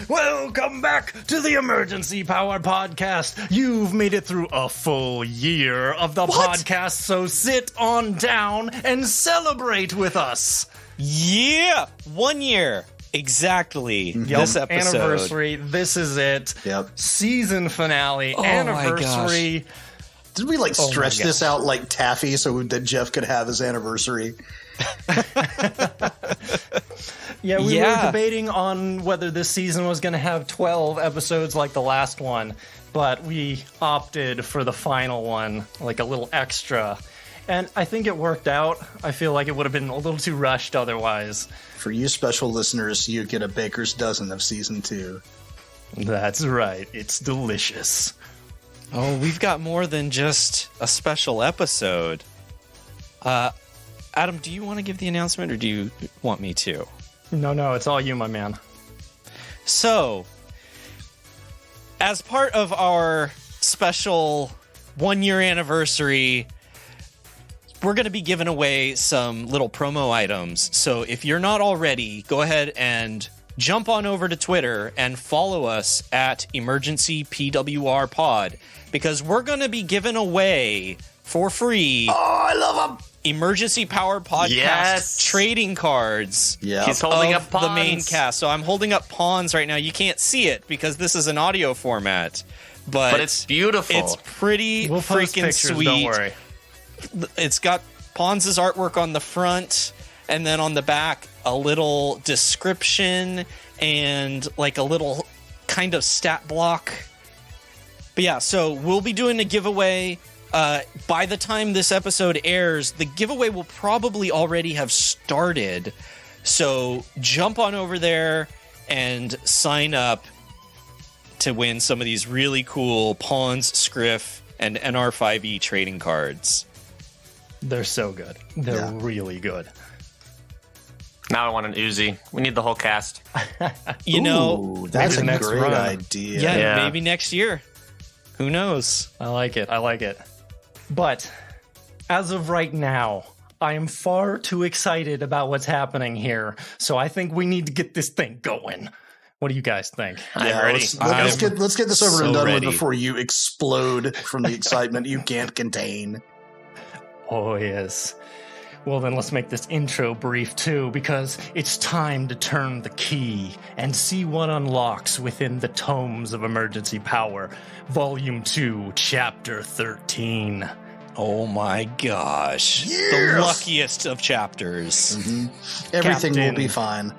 Welcome back to the Emergency Power Podcast. You've made it through a full year of the podcast, so sit on down and celebrate with us. Yeah, 1 year. Exactly. This episode. Anniversary. This is it. Yep. Season finale. Anniversary. Did we stretch this out like taffy so that Jeff could have his anniversary? Yeah, we were debating on whether this season was going to have 12 episodes like the last one, but we opted for the final one, like a little extra. And I think it worked out. I feel like it would have been a little too rushed otherwise. For you special listeners, you get a baker's dozen of season 2. That's right. It's delicious. Oh, we've got more than just a special episode. Adam, do you want to give the announcement or do you want me to? No, it's all you, my man. So, as part of our special 1 year anniversary, we're going to be giving away some little promo items. So if you're not already, go ahead and jump on over to Twitter and follow us at Emergency PWR Pod, because we're going to be giving away for free. Oh, I love them. Emergency Power Podcast trading cards. Yeah, he's holding up Pawns. The main cast. So I'm holding up Pawns right now. You can't see it because this is an audio format, but it's beautiful. It's pretty freaking pictures, sweet. Don't worry. It's got Pawns' artwork on the front, and then on the back a little description and like a little kind of stat block. But yeah, so we'll be doing a giveaway. By the time this episode airs, the giveaway will probably already have started. So jump on over there and sign up to win some of these really cool Pawns, Scriff, and NR5E trading cards. They're so good. They're really good. Now I want an Uzi. We need the whole cast. Know, that's a next great run. idea. Yeah, maybe next year. Who knows? I like it. But as of right now, I am far too excited about what's happening here. So I think we need to get this thing going. What do you guys think? Yeah, let's get this over and done with before you explode from the excitement you can't contain. Oh, yes. Well, then let's make this intro brief, too, because it's time to turn the key and see what unlocks within the Tomes of Emergency Power, Volume 2, Chapter 13. Oh my gosh. Yes! The luckiest of chapters. Mm-hmm. Everything Captain will be fine.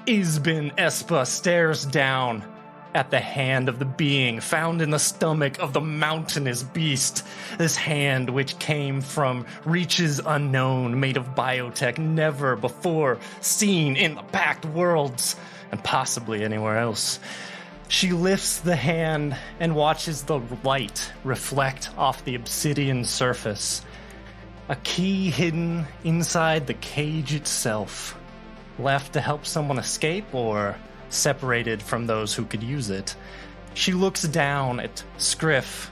Isbin Espa stares down at the hand of the being found in the stomach of the mountainous beast. This hand, which came from reaches unknown, made of biotech never before seen in the Pact Worlds, and possibly anywhere else. She lifts the hand and watches the light reflect off the obsidian surface. A key hidden inside the cage itself. Left to help someone escape or separated from those who could use it. She looks down at Scriff,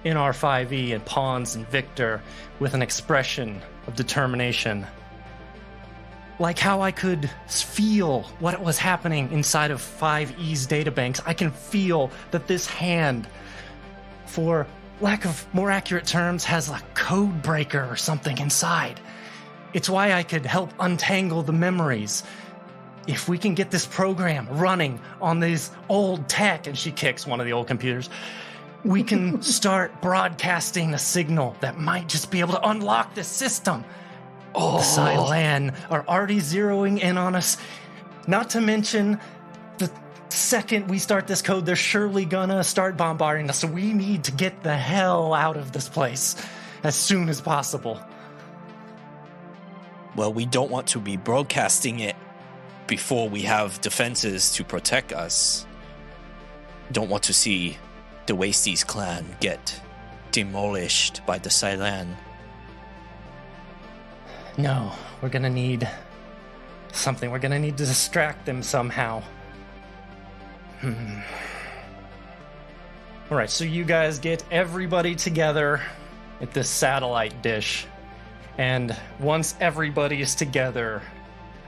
NR5E, and Pawns and Victor with an expression of determination. Like how I could feel what was happening inside of 5E's databanks, I can feel that this hand, for lack of more accurate terms, has a code breaker or something inside. It's why I could help untangle the memories. If we can get this program running on this old tech, and she kicks one of the old computers, we can start broadcasting a signal that might just be able to unlock this system. The Sylann are already zeroing in on us. Not to mention, the second we start this code, they're surely gonna start bombarding us. So we need to get the hell out of this place as soon as possible. Well, we don't want to be broadcasting it before we have defenses to protect us. Don't want to see the Wasties clan get demolished by the Sylann. No, we're gonna need something. We're gonna need to distract them somehow. Alright, so you guys get everybody together at this satellite dish. And once everybody is together,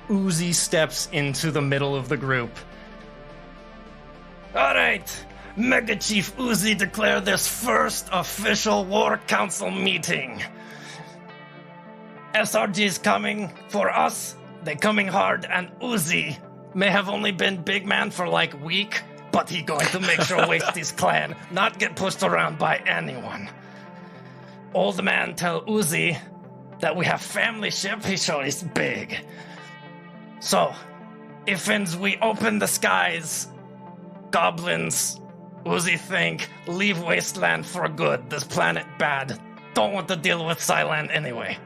Uzi steps into the middle of the group. Alright, Mega Chief Uzi declare this first official War Council meeting. SRG's coming for us, they coming hard, and Uzi may have only been big man for like a week, but he going to make sure Wasties clan not get pushed around by anyone. Old man tell Uzi that we have family ship, he sure is big. So, if we open the skies, goblins, Uzi think, leave Wasteland for good, this planet bad. Don't want to deal with Sylann anyway.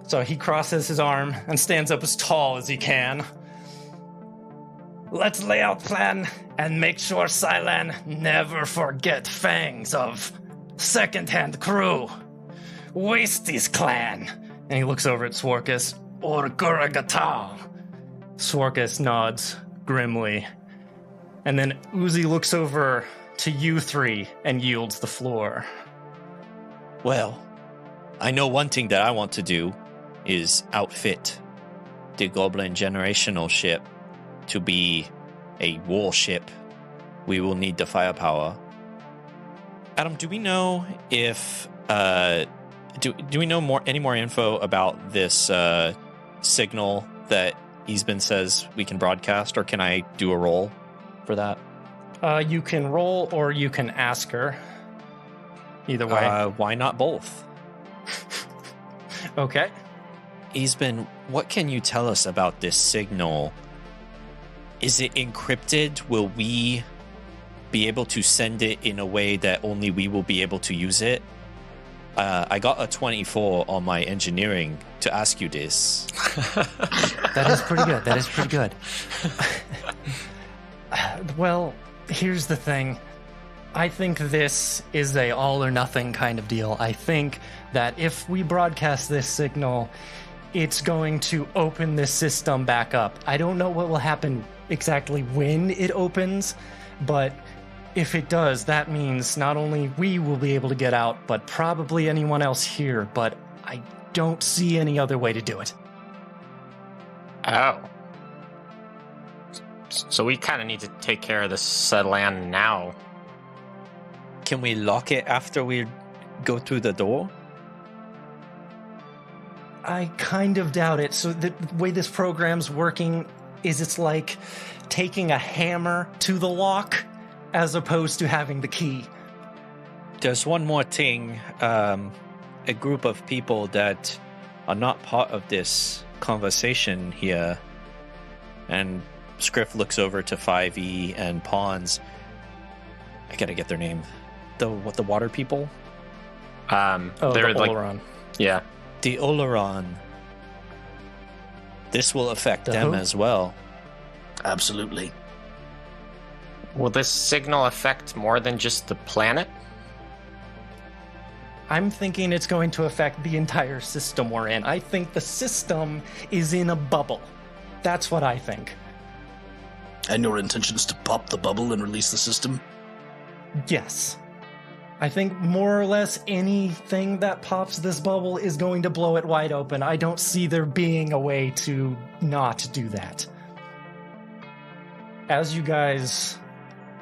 So he crosses his arm and stands up as tall as he can. Let's lay out plan and make sure Sylann never forget fangs of second-hand crew. Wasties clan. And he looks over at Sworkus. Or Guragatal. Sworkus nods grimly. And then Uzi looks over to you three and yields the floor. Well, I know one thing that I want to do is outfit the Goblin generational ship to be a warship. We will need the firepower. Adam, do we know if do we know any more info about this signal that Eastman says we can broadcast, or can I do a roll for that? You can roll or you can ask her. Either way. Why not both? Okay. Eastman, what can you tell us about this signal? Is it encrypted? Will we be able to send it in a way that only we will be able to use it? I got a 24 on my engineering to ask you this. That is pretty good. That is pretty good. Well, here's the thing. I think this is a all or nothing kind of deal. I think that if we broadcast this signal, it's going to open this system back up. I don't know what will happen exactly when it opens, but if it does, that means not only we will be able to get out, but probably anyone else here, but I don't see any other way to do it. Oh. So we kind of need to take care of this Sylann now. Can we lock it after we go through the door? I kind of doubt it. So the way this program's working is it's like taking a hammer to the lock as opposed to having the key. There's one more thing. A group of people that are not part of this conversation here. And Scriff looks over to 5e and Pawns. I gotta get their name. The water people? They're the like Oleron. Yeah. The Oleron. This will affect The them who? as well. Absolutely. Will this signal affect more than just the planet? I'm thinking it's going to affect the entire system we're in. I think the system is in a bubble. That's what I think. And your intention is to pop the bubble and release the system? Yes. I think more or less anything that pops this bubble is going to blow it wide open. I don't see there being a way to not do that. As you guys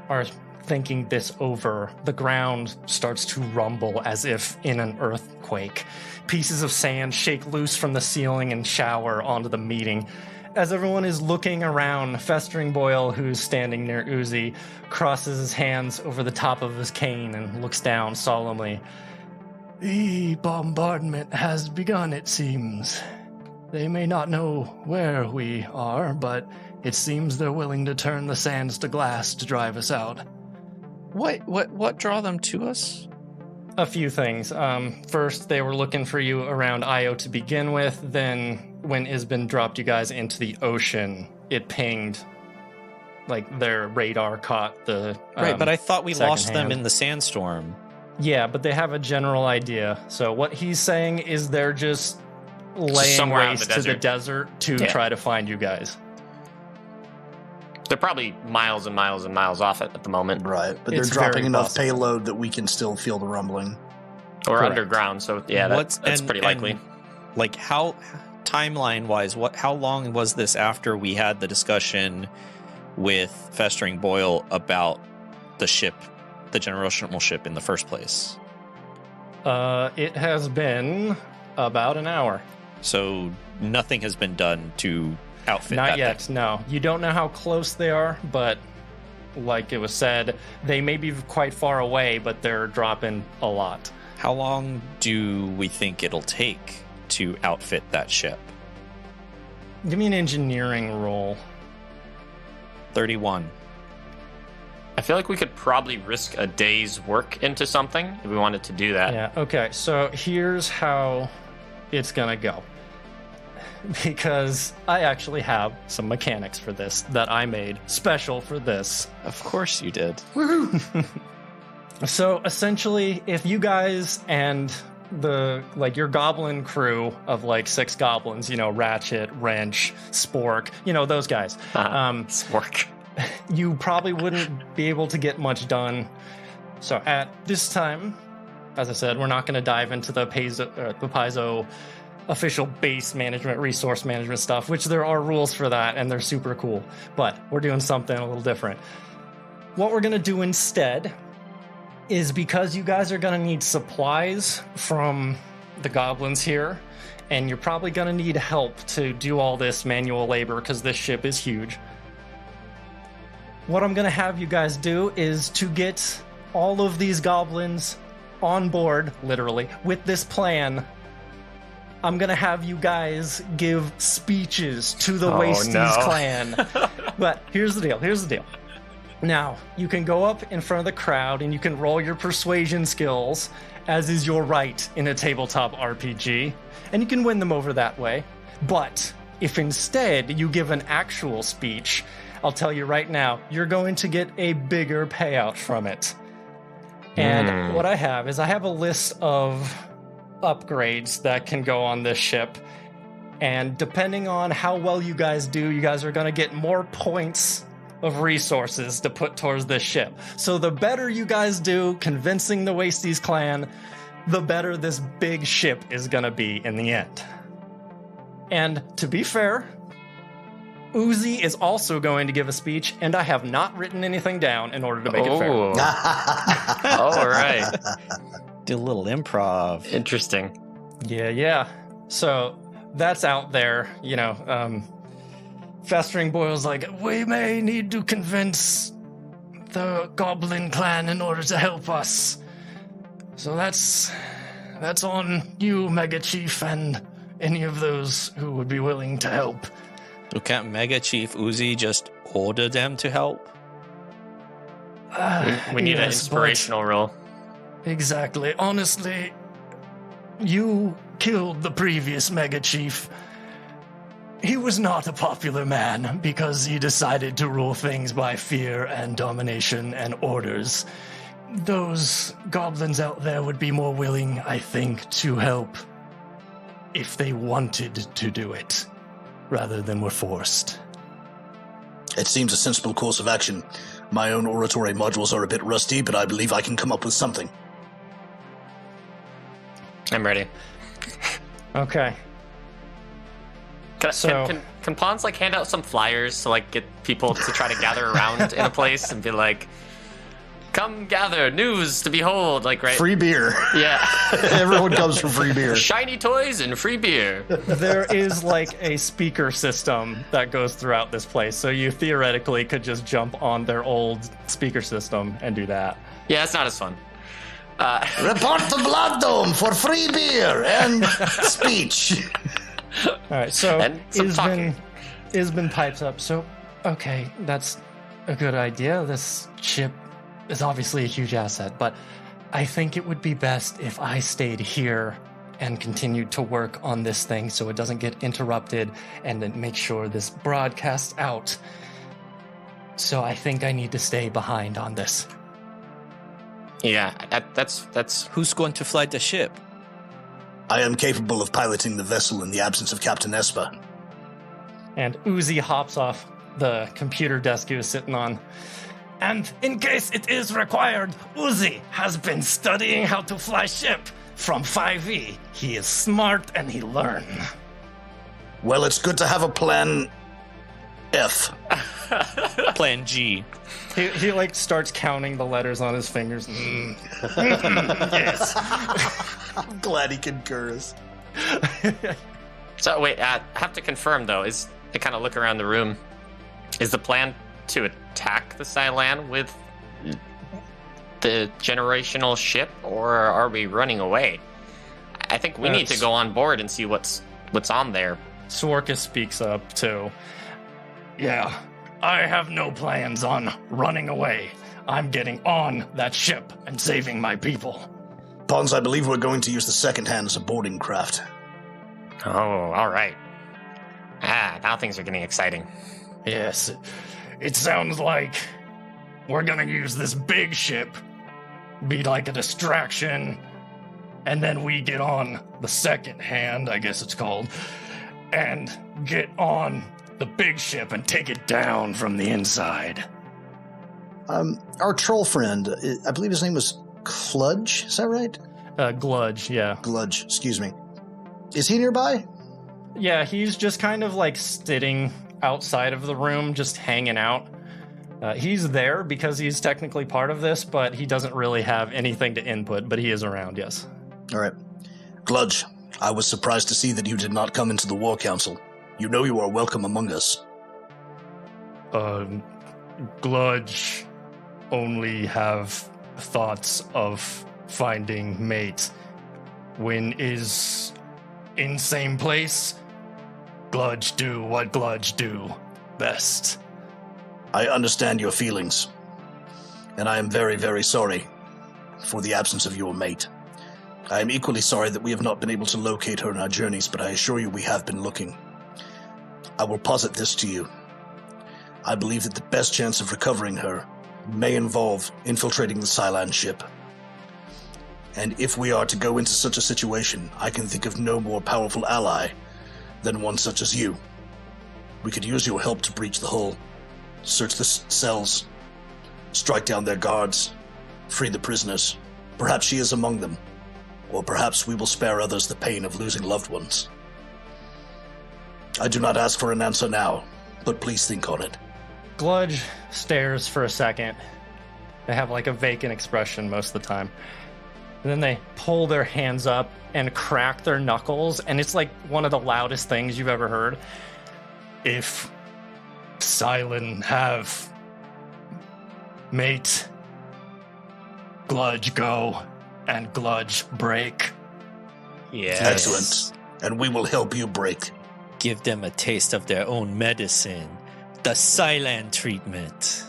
are thinking this over, the ground starts to rumble as if in an earthquake. Pieces of sand shake loose from the ceiling and shower onto the meeting. As everyone is looking around, Festering Boyle, who's standing near Uzi, crosses his hands over the top of his cane and looks down solemnly. The bombardment has begun, it seems. They may not know where we are, but it seems they're willing to turn the sands to glass to drive us out. What draw them to us? A few things. First, they were looking for you around Io to begin with. Then, when Isbin dropped you guys into the ocean, it pinged. Like, their radar caught the Right, but I thought we lost them secondhand. in the sandstorm. Yeah, but they have a general idea. So what he's saying is they're just laying somewhere out in the waste to the desert. desert to try to find you guys. They're probably miles and miles and miles off it at the moment. Right, but It's they're dropping very enough possible. payload that we can still feel the rumbling. Or Correct. underground, so yeah, that's pretty likely. Like, how timeline wise, how long was this after we had the discussion with Festering Boil about the ship, the generational ship in the first place? It has been about an hour. So nothing has been done to outfit Not that yet, thing. no. You don't know how close they are, but like it was said, they may be quite far away, but they're dropping a lot. How long do we think it'll take to outfit that ship? Give me an engineering roll. 31. I feel like we could probably risk a day's work into something if we wanted to do that. Yeah, okay, so here's how it's gonna go. Because I actually have some mechanics for this that I made special for this. Of course you did. So essentially, if you guys and your goblin crew of 6 goblins, Ratchet, Wrench, Spork, those guys, Spork. you probably wouldn't be able to get much done. So at this time, as I said, we're not going to dive into the Paizo official base management, resource management stuff, which there are rules for that, and they're super cool. But we're doing something a little different. What we're going to do instead is, because you guys are going to need supplies from the goblins here, and you're probably going to need help to do all this manual labor because this ship is huge. What I'm going to have you guys do is to get all of these goblins on board, literally, with this plan. I'm going to have you guys give speeches to the Wasties clan. But here's the deal. Now, you can go up in front of the crowd and you can roll your persuasion skills, as is your right in a tabletop RPG, and you can win them over that way. But if instead you give an actual speech, I'll tell you right now, you're going to get a bigger payout from it. And what I have is I have a list of upgrades that can go on this ship. And depending on how well you guys do, you guys are going to get more points of resources to put towards this ship. So the better you guys do convincing the Wasties clan, the better this big ship is going to be in the end. And to be fair, Uzi is also going to give a speech, and I have not written anything down in order to make it fair. All right. Do a little improv. Interesting. Yeah. So that's out there, Festering Boil's like, we may need to convince the Goblin clan in order to help us. So that's on you, Mega Chief, and any of those who would be willing to help. So can't Mega Chief Uzi just order them to help? We need an inspirational roll. Exactly. Honestly, you killed the previous Mega Chief. He was not a popular man because he decided to rule things by fear and domination and orders. Those goblins out there would be more willing, I think, to help if they wanted to do it, rather than were forced. It seems a sensible course of action. My own oratory modules are a bit rusty, but I believe I can come up with something. I'm ready. Okay. Can Pawns hand out some flyers to get people to try to gather around in a place and be like, come gather, news to behold, right? Free beer. Yeah. Everyone comes for free beer. Shiny toys and free beer. There is a speaker system that goes throughout this place, so you theoretically could just jump on their old speaker system and do that. Yeah, it's not as fun. Report to Blood Dome for free beer and speech. All right, so And some talking. Isbin pipes up. So, okay, that's a good idea. This ship is obviously a huge asset, but I think it would be best if I stayed here and continued to work on this thing so it doesn't get interrupted, and then make sure this broadcasts out. So I think I need to stay behind on this. Yeah, that's Who's going to fly the ship? I am capable of piloting the vessel in the absence of Captain Esper. And Uzi hops off the computer desk he was sitting on. And in case it is required, Uzi has been studying how to fly ship from 5e. He is smart and he learns. Well, it's good to have a plan F. Plan G. He like starts counting the letters on his fingers. Yes. I'm glad he concurs. So wait, I have to confirm though. I kind of look around the room. Is the plan to attack the Sylann with the generational ship, or are we running away? I think we need to go on board and see what's on there. Sworkus speaks up too. Yeah, I have no plans on running away. I'm getting on that ship and saving my people. Pons, I believe we're going to use the second hand as a boarding craft. Oh, all right. Now things are getting exciting. Yes, it sounds like we're gonna use this big ship, be like a distraction, and then we get on the second hand, I guess it's called, and get on the big ship and take it down from the inside. Our troll friend, I believe his name was Gludge, is that right? Gludge, yeah. Gludge, excuse me. Is he nearby? Yeah, he's just kind of like sitting outside of the room, just hanging out. He's there because he's technically part of this, but he doesn't really have anything to input, but he is around, yes. All right. Gludge, I was surprised to see that you did not come into the War Council. You know you are welcome among us. Gludge only have thoughts of finding mate. When is in same place, Gludge do what Gludge do best. I understand your feelings, and I am very, very sorry for the absence of your mate. I am equally sorry that we have not been able to locate her in our journeys, but I assure you we have been looking. I will posit this to you. I believe that the best chance of recovering her may involve infiltrating the Sylann ship. And if we are to go into such a situation, I can think of no more powerful ally than one such as you. We could use your help to breach the hull, search the cells, strike down their guards, free the prisoners. Perhaps she is among them, or perhaps we will spare others the pain of losing loved ones. I do not ask for an answer now, but please think on it. Gludge stares for a second. They have like a vacant expression most of the time. And then they pull their hands up and crack their knuckles, and it's like one of the loudest things you've ever heard. If Sylann have mate, Gludge go, and Gludge break. Yes. Excellent. And we will help you break. Give them a taste of their own medicine. The Sylann treatment.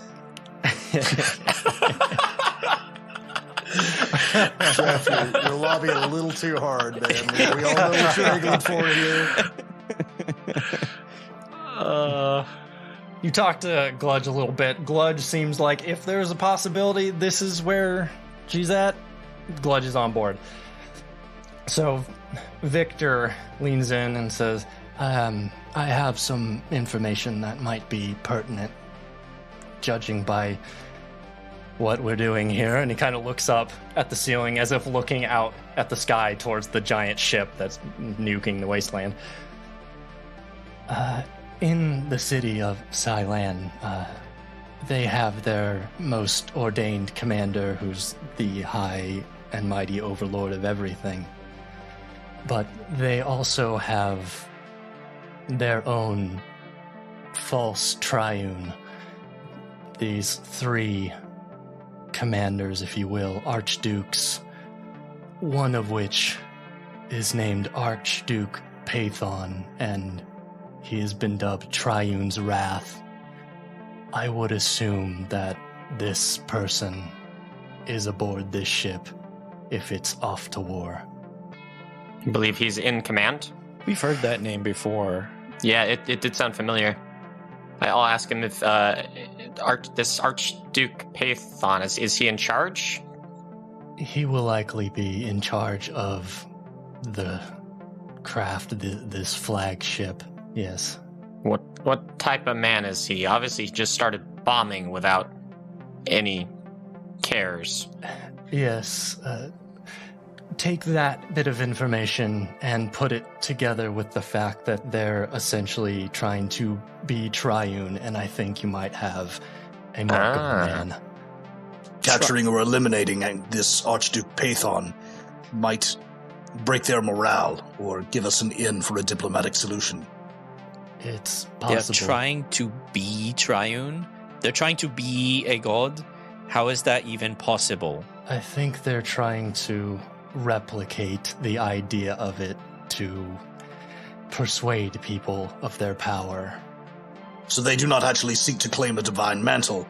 Jeff, you're lobbying a little too hard, man. We all know what you're angling for here. You talk to Gludge a little bit. Gludge seems like if there's a possibility this is where she's at, Gludge is on board. So Victor leans in and says, I have some information that might be pertinent, judging by what we're doing here. And he kind of looks up at the ceiling as if looking out at the sky towards the giant ship that's nuking the wasteland. In the city of Sylann, they have their most ordained commander, who's the high and mighty overlord of everything. But they also have their own false triune. These three commanders, if you will, archdukes, one of which is named Archduke Pathon, and he has been dubbed Triune's Wrath. I would assume that this person is aboard this ship if it's off to war. You believe he's in command? We've heard that name before. Yeah, it did sound familiar. I'll ask him if this Archduke Pathon, is he in charge? He will likely be in charge of the craft, this flagship, yes. What type of man is he? Obviously, he just started bombing without any cares. Yes. take that bit of information and put it together with the fact that they're essentially trying to be triune, and I think you might have a mark of the man. Capturing or eliminating this Archduke Pathon might break their morale or give us an in for a diplomatic solution. It's possible. They're trying to be triune? They're trying to be a god? How is that even possible? I think they're trying to replicate the idea of it to persuade people of their power. So they do not actually seek to claim a divine mantle,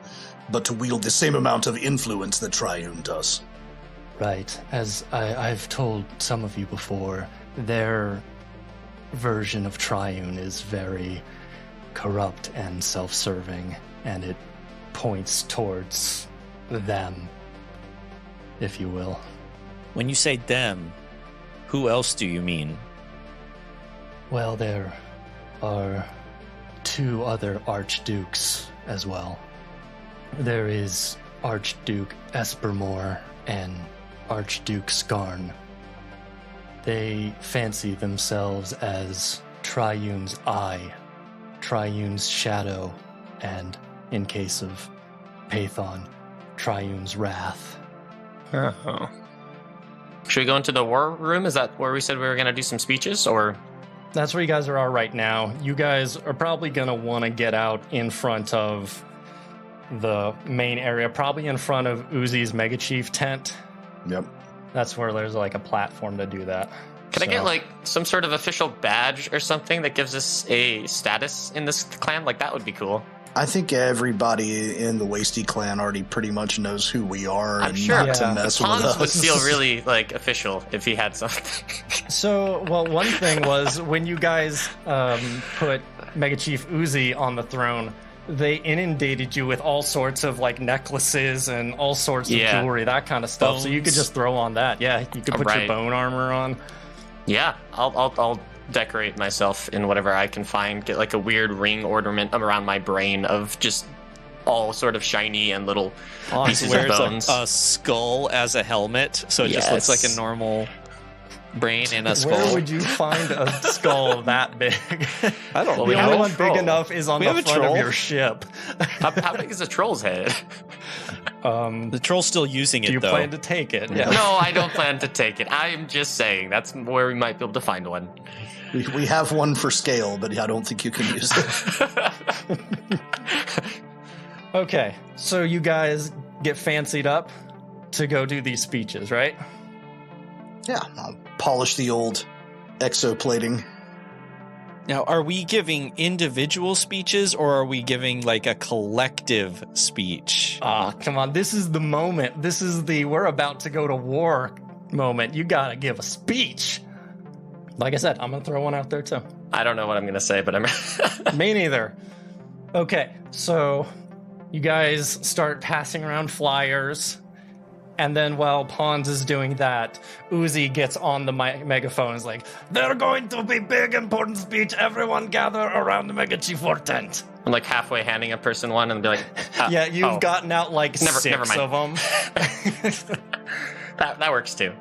but to wield the same amount of influence that Triune does. Right. As I've told some of you before, their version of Triune is very corrupt and self-serving, and it points towards them, if you will. When you say them, who else do you mean? Well, there are 2 other archdukes as well. There is Archduke Espermore and Archduke Skarn. They fancy themselves as Triune's eye, Triune's shadow, and, in case of Pathon, Triune's wrath. Oh. Should we go into the war room? Is that where we said we were going to do some speeches, or? That's where you guys are right now. You guys are probably going to want to get out in front of the main area, probably in front of Uzi's Mega Chief tent. Yep. That's where there's like a platform to do that. Can I get like some sort of official badge or something that gives us a status in this clan? Like that would be cool. I think everybody in the Wasty clan already pretty much knows who we are. I'm and sure not to mess with Hans us. would feel really like official if he had something. So, well, one thing was when you guys put Mega Chief Uzi on the throne, they inundated you with all sorts of like necklaces and all sorts of jewelry, that kind of stuff. Bones. So you could just throw on that. Yeah, you could put your bone armor on. Yeah, I'll decorate myself in whatever I can find. Get like a weird ring ornament around my brain of just all sort of shiny and little pieces of Wears bones. a skull as a helmet, so it just looks like a normal brain in a skull. Where would you find a skull that big? I don't know. The only one big enough is on the front of your ship. How big is a troll's head? The troll's still using it, Do you though. plan to take it? Yeah. No, I don't plan to take it. I'm just saying that's where we might be able to find one. We have one for scale, but I don't think you can use it. Okay, so you guys get fancied up to go do these speeches, right? Yeah, I'll polish the old exoplating. Now, are we giving individual speeches, or are we giving, like, a collective speech? Ah, come on, this is the moment. This is the we're about to go to war moment. You gotta give a speech. Like I said, I'm gonna throw one out there too. I don't know what I'm going to say, but I'm... Me neither. Okay, so you guys start passing around flyers, and then while Pons is doing that, Uzi gets on the megaphone and is like, "They're going to be big, important speech. Everyone gather around the Mega Chief War tent." I'm like halfway handing a person one and be like... Yeah, you've gotten out like Never 6 mind. of them. That works too.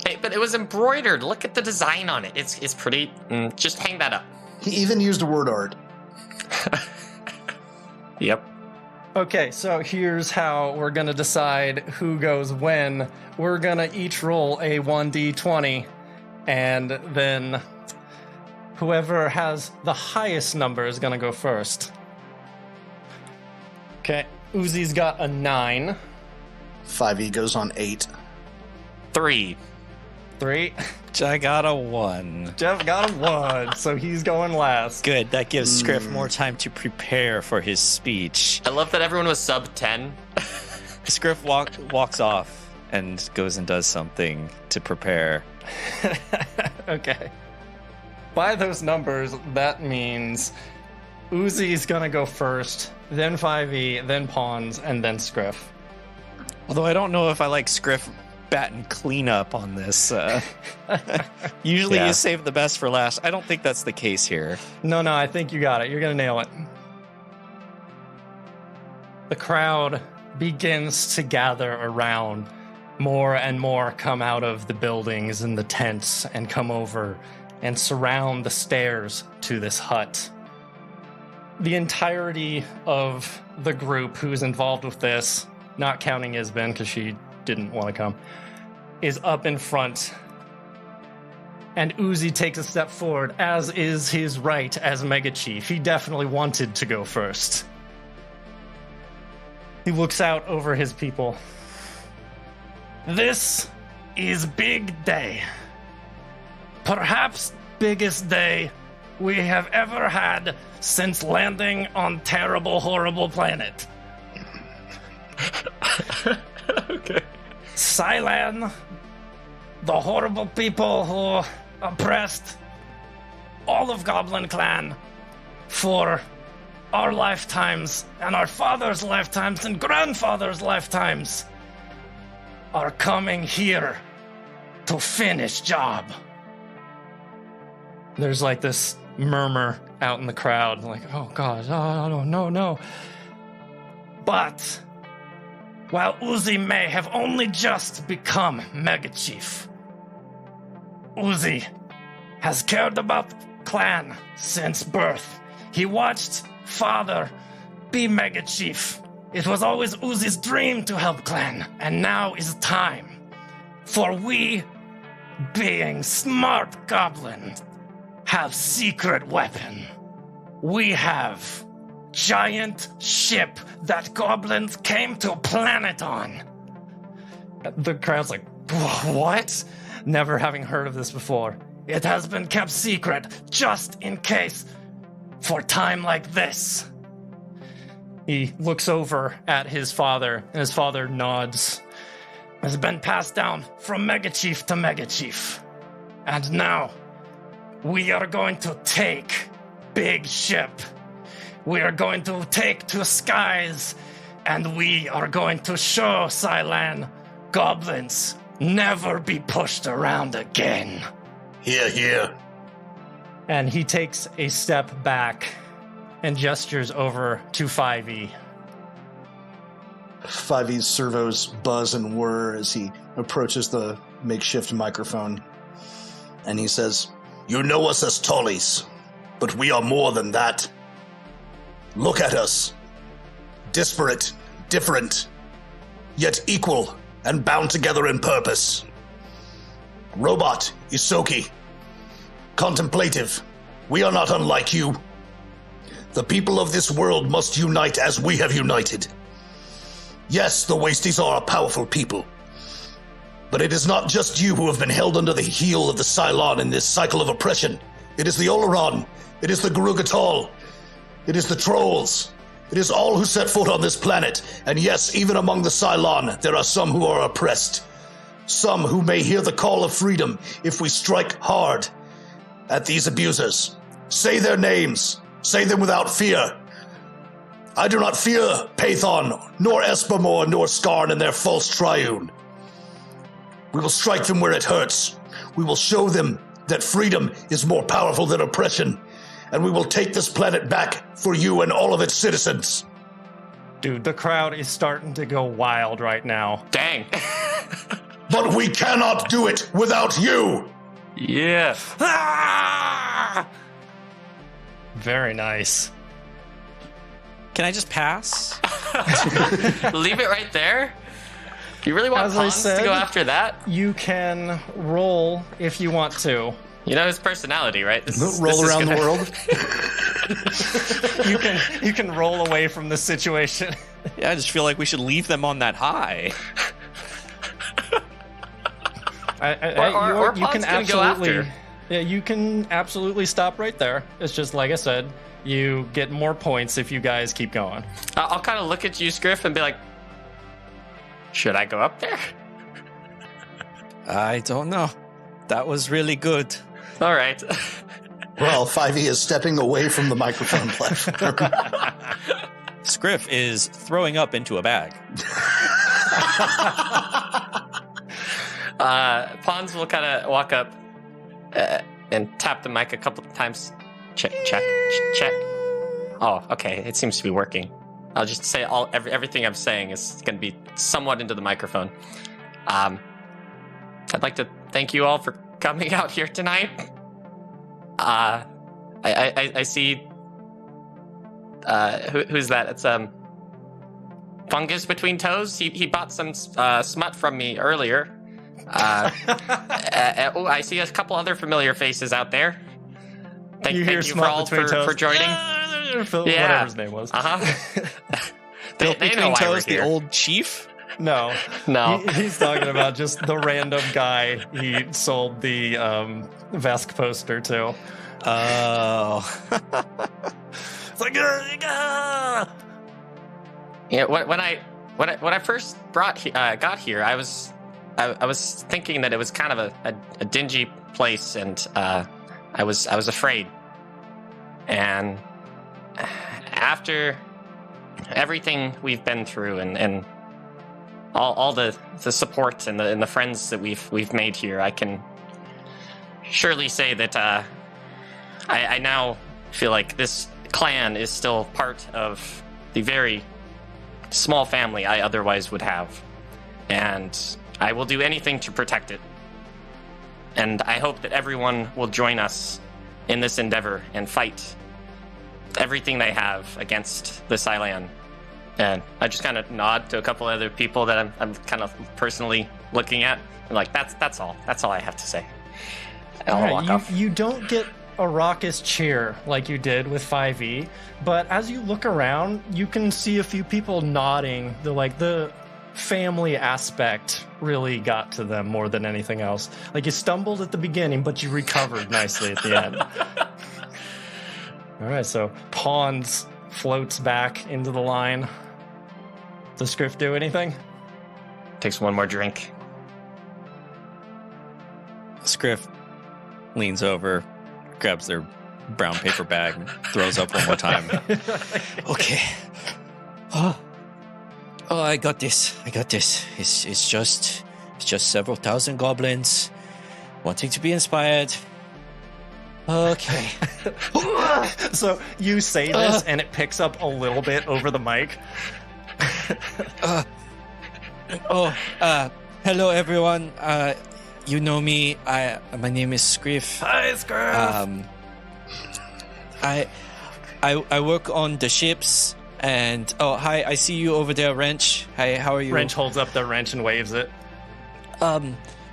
Hey, but it was embroidered. Look at the design on it. It's pretty. Just hang that up. He even used a word art. Yep. Okay, so here's how we're going to decide who goes when. We're going to each roll a 1d20, and then whoever has the highest number is going to go first. Okay, Uzi's got a 9. 5 egos on 8. 3. 3. I got a 1. Jeff got a 1, so he's going last. Good, that gives Scriff more time to prepare for his speech. I love that everyone was sub 10. Scriff walks off and goes and does something to prepare. Okay. By those numbers, that means Uzi's gonna go first, then 5e, then Pawns, and then Scriff. Although I don't know if I like Scriff batting cleanup on this. Usually you save the best for last. I don't think that's the case here. No, I think you got it. You're gonna nail it. The crowd begins to gather around More and more come out of the buildings and the tents and come over and surround the stairs to this hut. The entirety of the group who's involved with this, not counting Isbin because she didn't want to come, is up in front. And Uzi takes a step forward, as is his right as Mega Chief. He definitely wanted to go first. He looks out over his people. This is big day. Perhaps biggest day we have ever had since landing on terrible, horrible planet. Okay. Sylann, the horrible people who oppressed all of Goblin Clan for our lifetimes and our father's lifetimes and grandfather's lifetimes, are coming here to finish job. There's like this murmur out in the crowd, like, oh God, oh, no. But while Uzi may have only just become Mega Chief, Uzi has cared about clan since birth. He watched father be Mega Chief. It was always Uzi's dream to help clan, and now is time for we, being smart goblins, have secret weapon. We have giant ship that goblins came to planet on. The crowd's like, what? Never having heard of this before. It has been kept secret just in case for time like this. He looks over at his father, and his father nods. It has been passed down from Mega Chief to Mega Chief. And now, we are going to take big ship. We are going to take to skies, and we are going to show Sylann goblins never be pushed around again. Hear, hear. And he takes a step back and gestures over to 5e. 5e's servos buzz and whir as he approaches the makeshift microphone. And he says, "You know us as Tollies, but we are more than that. Look at us. Disparate, different, yet equal and bound together in purpose. Robot, Isoki, contemplative, we are not unlike you. The people of this world must unite as we have united. Yes, the Wasties are a powerful people, but it is not just you who have been held under the heel of the Sylann in this cycle of oppression. It is the Oleron, it is the Gurugatal, it is the Trolls, it is all who set foot on this planet, and yes, even among the Sylann, there are some who are oppressed. Some who may hear the call of freedom if we strike hard at these abusers. Say their names. Say them without fear. I do not fear Pathon, nor Espamor, nor Skarn and their false triune. We will strike them where it hurts. We will show them that freedom is more powerful than oppression, and we will take this planet back for you and all of its citizens." Dude, the crowd is starting to go wild right now. Dang. But we cannot do it without you! Yeah. Ah! Very nice. Can I just pass? Leave it right there? You really want As I Pons said, to go after that? You can roll if you want to. You know his personality, right? Roll around the world. You can roll away from the situation. Yeah, I just feel like we should leave them on that high. Or you can Pons gonna go absolutely, after. yeah, you can absolutely stop right there. It's just like I said, you get more points if you guys keep going. I'll kind of look at you, Scriff, and be like, should I go up there? I don't know. That was really good. All right. Well, 5e is stepping away from the microphone platform. Scriff is throwing up into a bag. Pons will kind of walk up and tap the mic a couple of times. Check. Oh, okay. It seems to be working. I'll just say everything I'm saying is going to be somewhat into the microphone. I'd like to thank you all for coming out here tonight. I see. Who's that? It's Fungus Between Toes. He bought some smut from me earlier. I see a couple other familiar faces out there. Thank you for all for joining. Whatever his name was. They know why we're the here. old chief. No. He's talking about just the random guy he sold the Vesk poster to. Oh. It's like, Yeah, when I first got here, I was thinking that it was kind of a dingy place, and I was afraid. And after everything we've been through, and all the support and the friends that we've made here, I can surely say that I now feel like this clan is still part of the very small family I otherwise would have, and I will do anything to protect it. And I hope that everyone will join us in this endeavor and fight everything they have against the Sylann. And I just kind of nod to a couple other people that I'm kind of personally looking at. I'm like, that's all. That's all I have to say. And I'll walk off. You don't get a raucous cheer like you did with 5e, but as you look around, you can see a few people nodding. The family aspect really got to them more than anything else. Like, you stumbled at the beginning, but you recovered nicely at the end. All right, so Pawns floats back into the line. Does Scriff do anything? Takes one more drink. Scriff leans over, grabs their brown paper bag, and throws up one more time. Okay. Oh, I got this. It's just several thousand goblins wanting to be inspired. Okay. So you say this, and it picks up a little bit over the mic. Hello everyone. You know me. My name is Scriff. Hi, Scriff. I work on the ships, and hi, I see you over there, Wrench. Hi, how are you? Wrench holds up the wrench and waves it.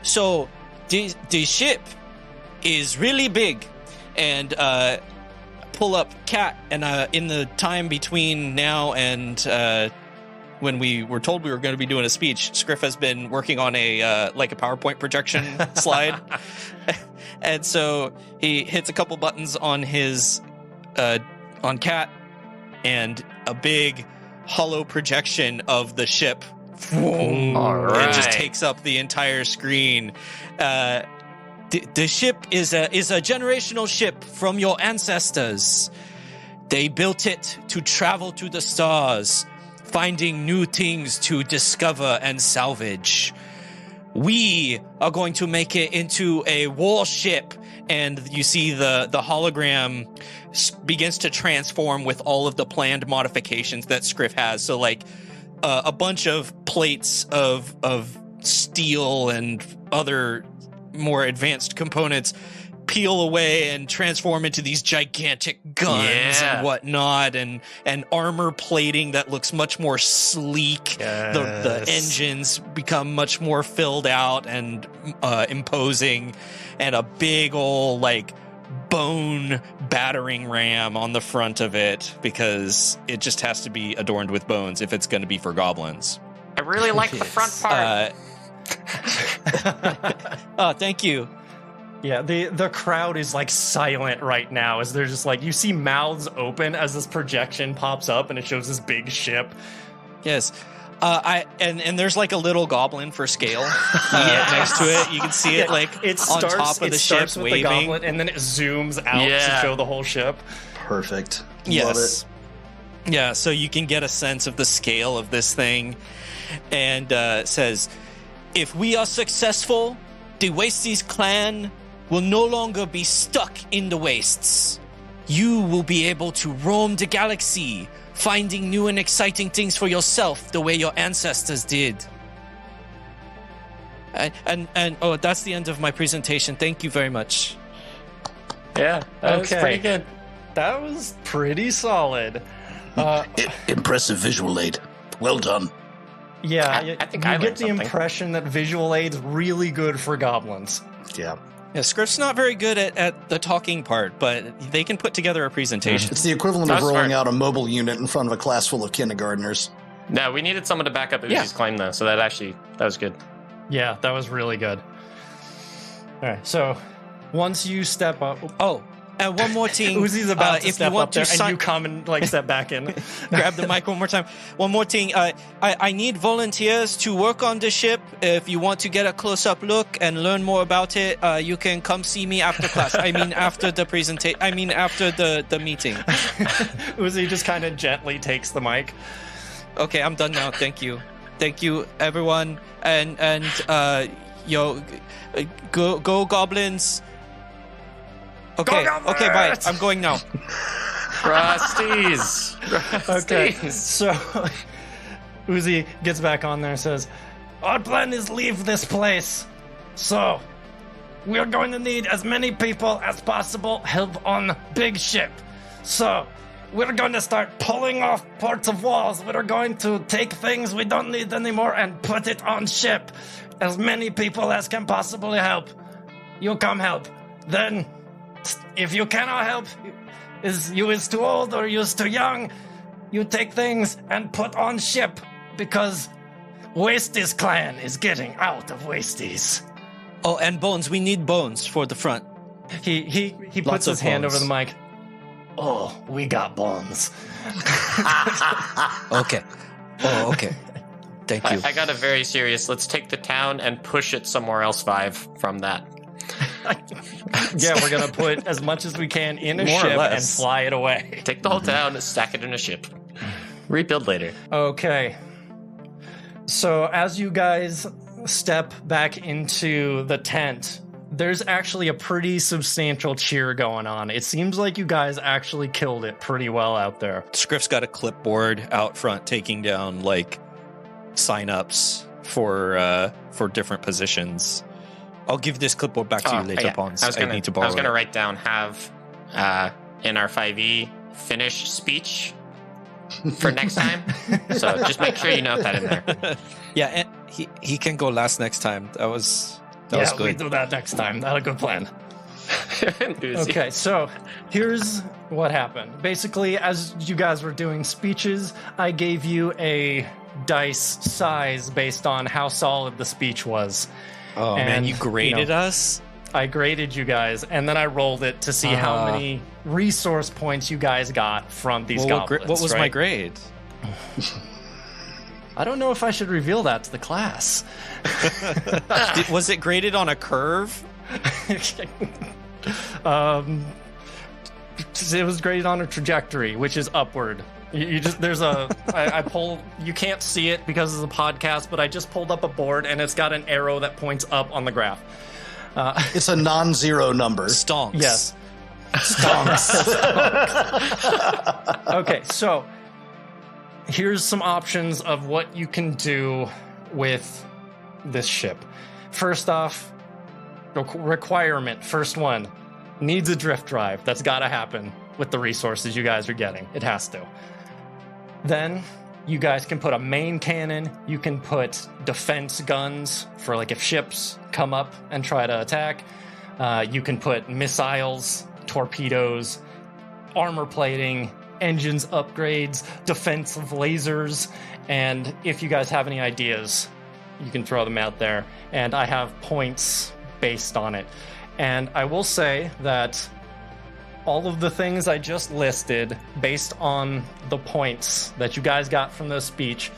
So the ship is really big, and pull up Cat, and in the time between now and when we were told we were going to be doing a speech, Scriff has been working on a PowerPoint projection slide, and so he hits a couple buttons on his on Cat, and a big hollow projection of the ship. All right. It just takes up the entire screen. The ship is a generational ship from your ancestors. They built it to travel to the stars, finding new things to discover and salvage. We are going to make it into a warship, and you see the hologram begins to transform with all of the planned modifications that Scriff has. So a bunch of plates of steel and other more advanced components peel away and transform into these gigantic guns and whatnot, and armor plating that looks much more sleek. Yes. The engines become much more filled out and imposing, and a big old bone battering ram on the front of it, because it just has to be adorned with bones if it's going to be for goblins. I really like the front part. Oh, thank you. Yeah, the crowd is silent right now as they're just you see mouths open as this projection pops up and it shows this big ship. Yes. And there's a little goblin for scale next to it. You can see it on top of the ship with waving. the goblin, and then it zooms out to show the whole ship. Perfect. Yes. Love it. Yeah, so you can get a sense of the scale of this thing. And it says, if we are successful, the Wasties clan will no longer be stuck in the wastes. You will be able to roam the galaxy, finding new and exciting things for yourself the way your ancestors did. And oh, that's the end of my presentation. Thank you very much. Yeah, that was pretty good. That was pretty solid. Impressive visual aid. Well done. Yeah, I think you I get learned the something. impression that visual aid's really good for goblins. Yeah. Yeah, Script's not very good at the talking part, but they can put together a presentation. It's the equivalent That's of rolling smart. out a mobile unit in front of a class full of kindergartners. No, we needed someone to back up Uzi's Yeah. claim, though, so that was good. Yeah, that was really good. All right, so once you step up, Oh, and one more thing. Uzi's about to if step you want up there, to and sign- you come and like step back in. grab the mic one more time. One more thing. I need volunteers to work on the ship. If you want to get a close-up look and learn more about it, you can come see me after class. I mean, after the presentation. I mean, after the meeting. Uzi just kind of gently takes the mic. Okay, I'm done now. Thank you, everyone, and go goblins. Okay, okay, bye. I'm going now. Frosties! Okay, Frosties! so Uzi gets back on there and says, "Our plan is leave this place. So, we're going to need as many people as possible help on big ship. So, we're going to start pulling off parts of walls. We're going to take things we don't need anymore and put it on ship. As many people as can possibly help. You come help. Then, if you cannot help, you is too old or you is too young, you take things and put on ship because Wasties clan is getting out of Wasties." Oh, and bones. We need bones for the front. He puts Lots of his hand over bones. the mic. "Oh, we got bones." Okay. Oh, okay. Thank you. I got a very serious, let's take the town and push it somewhere else 5 from that. Yeah, we're gonna put as much as we can in a More or ship and less. fly it away. Take the whole town and stack it in a ship. Rebuild later. Okay. So as you guys step back into the tent, there's actually a pretty substantial cheer going on. It seems like you guys actually killed it pretty well out there. Scriff's got a clipboard out front taking down like sign-ups for different positions. I'll give this clipboard back to you later, yeah. Pons. I was gonna need to borrow it. write down in our 5e finish speech for next time. So just make sure you note that in there. Yeah, and he can go last next time. That was We good. do that next time. That's a good plan. Uzi. Okay, so here's what happened. Basically, as you guys were doing speeches, I gave you a dice size based on how solid the speech was. Oh man, And, you graded us? I graded you guys, and then I rolled it to see how many resource points you guys got from these goblins. What was my right? grade? I don't know if I should reveal that to the class. Was it graded on a curve? It was graded on a trajectory, which is upward. You just there's a I pull. You can't see it because of the podcast, but I just pulled up a board and it's got an arrow that points up on the graph. It's a non-zero number. Stonks. Yes. Okay, so here's some options of what you can do with this ship. First off, requirement. First one needs a drift drive. That's got to happen with the resources you guys are getting. It has to. Then you guys can put a main cannon. You can put defense guns for like if ships come up and try to attack. You can put missiles, torpedoes, armor plating, engines upgrades, defensive lasers, and if you guys have any ideas, you can throw them out there. And I have points based on it. And I will say that all of the things I just listed, based on the points that you guys got from the speech,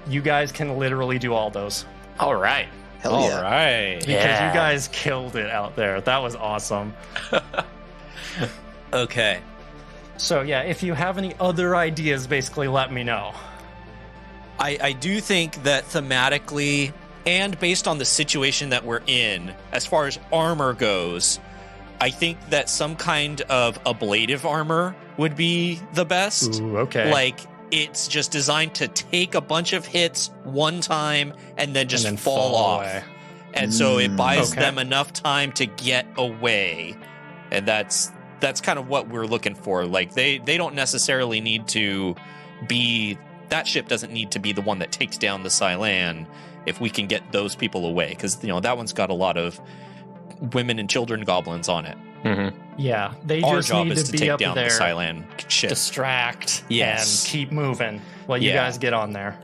you guys can literally do all those. All right. Hell yeah. All right. Because Yeah. you guys killed it out there. That was awesome. Okay. So yeah, if you have any other ideas, basically let me know. I do think that thematically and based on the situation that we're in, as far as armor goes, I think that some kind of ablative armor would be the best. Ooh, okay. Like, it's just designed to take a bunch of hits one time and then just fall off. away. And so it buys Okay. them enough time to get away. And that's kind of what we're looking for. Like they don't necessarily need to be, that ship doesn't need to be the one that takes down the Sylann if we can get those people away. Because, that one's got a lot of women and children goblins on it. Yeah, they Our just job need is to to be take up down the there, Sylann ship. distract, Yes. and keep moving while you Yeah. guys get on there.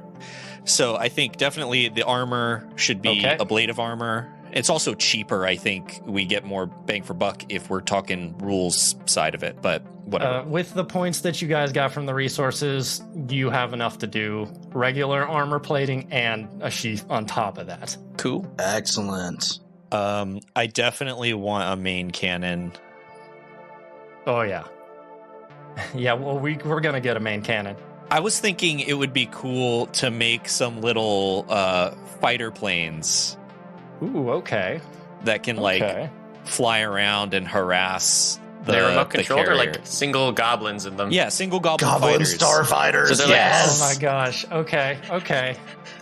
So I think definitely the armor should be Okay. a blade of armor. It's also cheaper. I think we get more bang for buck if we're talking rules side of it, but whatever. With the points that you guys got from the resources, you have enough to do regular armor plating and a sheath on top of that. Cool. Excellent. I definitely want a main cannon. Oh, yeah. Yeah, well, we're going to get a main cannon. I was thinking it would be cool to make some little fighter planes Ooh, okay. that can Okay. fly around and harass the They're remote the controlled or carrier. like single goblins in them? Yeah, single goblin, Goblin fighters. starfighters. So they're like- yes. Oh my gosh. Okay.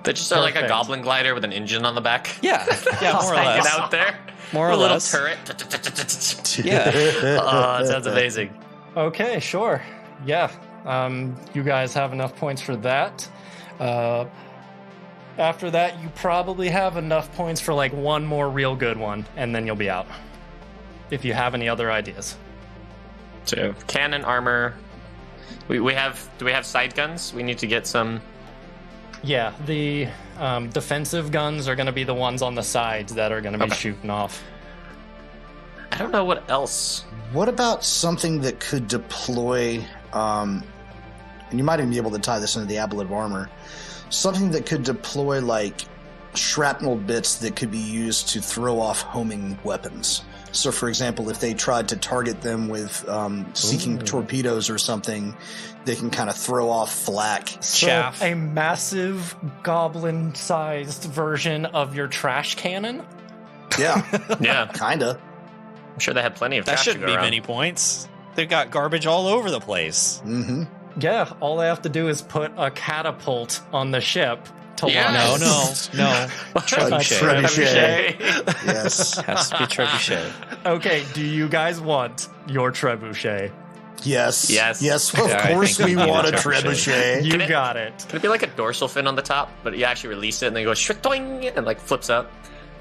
They just are like a Perfect. goblin glider with an engine on the back. Yeah, more or Hanging less. out there. More or a little less. turret. Yeah. Oh, it sounds amazing. Okay, sure. Yeah. You guys have enough points for that. After that, you probably have enough points for like one more real good one, and then you'll be out. If you have any other ideas. So cannon armor. We have. Do we have side guns? We need to get some. Yeah, the defensive guns are going to be the ones on the sides that are going to be Okay. shooting off. I don't know what else. What about something that could deploy, and you might even be able to tie this into the Ablative armor, something that could deploy like shrapnel bits that could be used to throw off homing weapons. So, for example, if they tried to target them with seeking torpedoes or something, they can kind of throw off flak. So Chaff. a massive goblin-sized version of your trash cannon? Yeah, Yeah, kinda. I'm sure they had plenty of That trash to shouldn't go be around. many points. They've got garbage all over the place. Mm-hmm. Yeah, all they have to do is put a catapult on the ship to Yes. launch. No. Trebuchet. Trebuchet. Yes. Has to be trebuchet. Okay, do you guys want your trebuchet? Yes. Yes. Yes, of Yeah, I course think we we need want a a trebuchet. trebuchet. You Can it- got it. Can it be like a dorsal fin on the top, but you actually release it and then it goes shwitoing and like flips up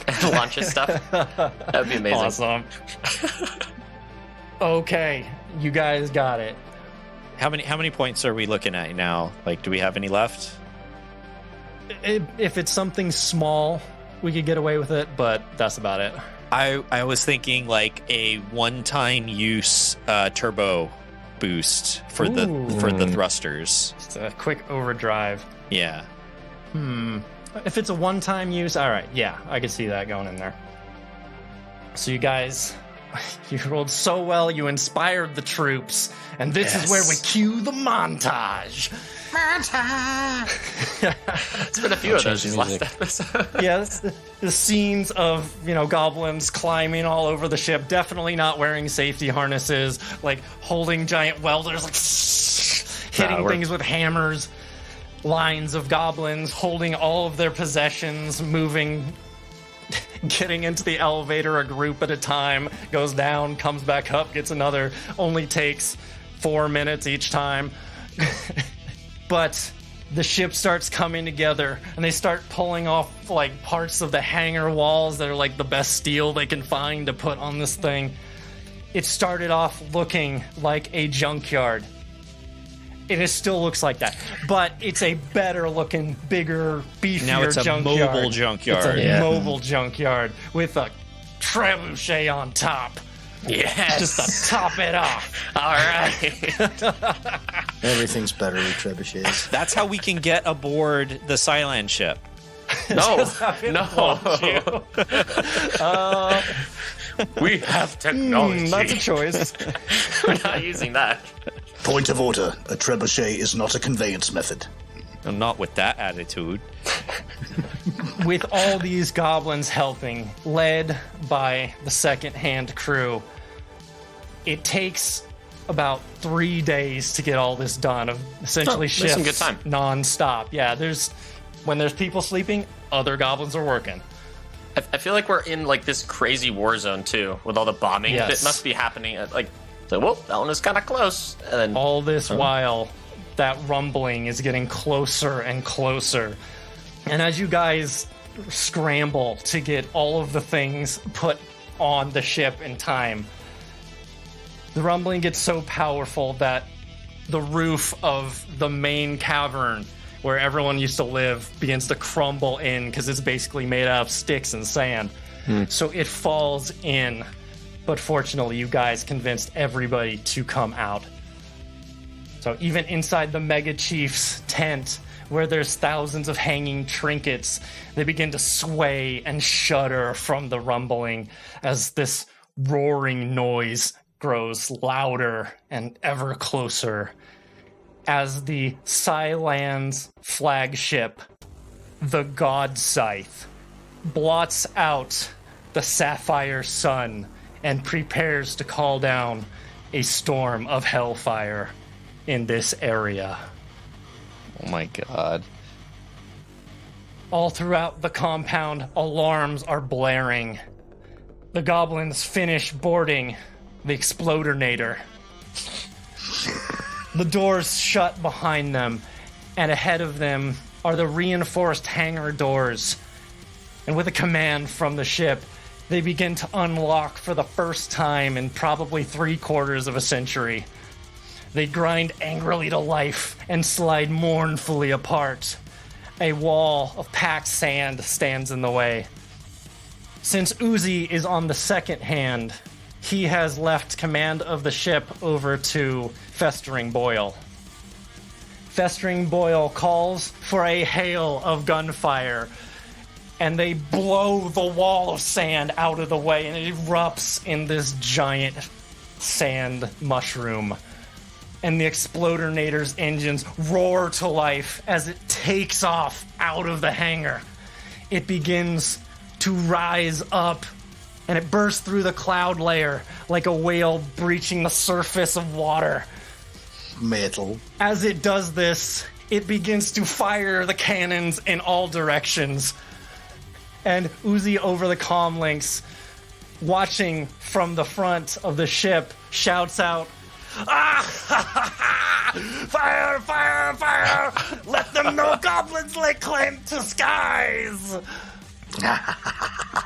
and launches stuff? That'd be amazing. Awesome. Okay, you guys got it. How many points are we looking at now? Like, do we have any left? If it's something small, we could get away with it, but that's about it. I was thinking like a one-time use turbo boost for the Ooh. thrusters. Just a quick overdrive. Yeah. If it's a one-time use, all right, yeah, I could see that going in there. So you guys, you rolled so well, you inspired the troops, and this is where we cue the montage. It's been a few of those change this the last music. episode. Yeah, the scenes of, goblins climbing all over the ship, definitely not wearing safety harnesses, like holding giant welders, like hitting we're- things with hammers. Lines of goblins holding all of their possessions, moving, getting into the elevator a group at a time, goes down, comes back up, gets another, only takes 4 minutes each time. But the ship starts coming together and they start pulling off like parts of the hangar walls that are like the best steel they can find to put on this thing. It started off looking like a junkyard. It still looks like that, but it's a better looking, bigger, beefier Now it's a junkyard. mobile junkyard. It's a Yeah. mobile junkyard with a trebuchet on top, Yes. just to top it off. All right. Everything's better with trebuchets. That's how we can get aboard the Sylann ship. No. We have technology. That's a choice. We're not using that. Point of order. A trebuchet is not a conveyance method. And not with that attitude. With all these goblins helping, led by the second-hand crew, it takes about 3 days to get all this done. Of essentially there's shifts some good time. non-stop. Yeah, when there's people sleeping, other goblins are working. I feel like we're in like this crazy war zone too, with all the bombing Yes. that must be happening. Whoa, that one is kind of close. And then All this while, that rumbling is getting closer and closer. And as you guys scramble to get all of the things put on the ship in time, the rumbling gets so powerful that the roof of the main cavern where everyone used to live begins to crumble in because it's basically made out of sticks and sand. So it falls in. But fortunately, you guys convinced everybody to come out. So even inside the Mega Chief's tent, where there's thousands of hanging trinkets, they begin to sway and shudder from the rumbling as this roaring noise grows louder and ever closer. As the Sylanns flagship, the God Scythe, blots out the sapphire sun and prepares to call down a storm of hellfire in this area. Oh my god. All throughout the compound, alarms are blaring. The goblins finish boarding the Explodinator. The doors shut behind them, and ahead of them are the reinforced hangar doors. And with a command from the ship, they begin to unlock for the first time in probably 3/4 of a century. They grind angrily to life and slide mournfully apart. A wall of packed sand stands in the way. Since Uzi is on the second hand, he has left command of the ship over to Festering Boil. Festering Boil calls for a hail of gunfire, and they blow the wall of sand out of the way, and it erupts in this giant sand mushroom. And the Explodinator's engines roar to life as it takes off out of the hangar. It begins to rise up, and it bursts through the cloud layer like a whale breaching the surface of water. Metal. As it does this, it begins to fire the cannons in all directions. And Uzi over the comm links, watching from the front of the ship, shouts out, "Ah! Fire! Fire! Fire! Let them know goblins lay claim to skies!"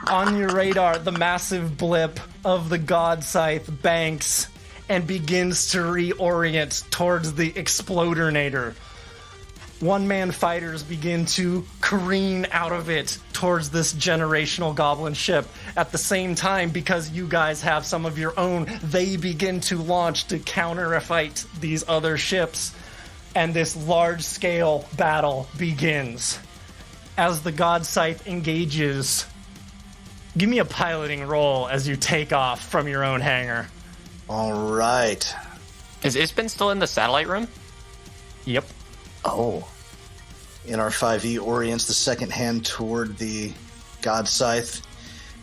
On your radar, the massive blip of the God Scythe banks and begins to reorient towards the Explodinator. One-man fighters begin to careen out of it towards this generational goblin ship. At the same time, because you guys have some of your own, they begin to launch to counter-fight these other ships, and this large-scale battle begins. As the God Scythe engages, give me a piloting roll as you take off from your own hangar. All right. is Isbin still in the satellite room? Yep. Oh. In our 5e orients the second hand toward the God Scythe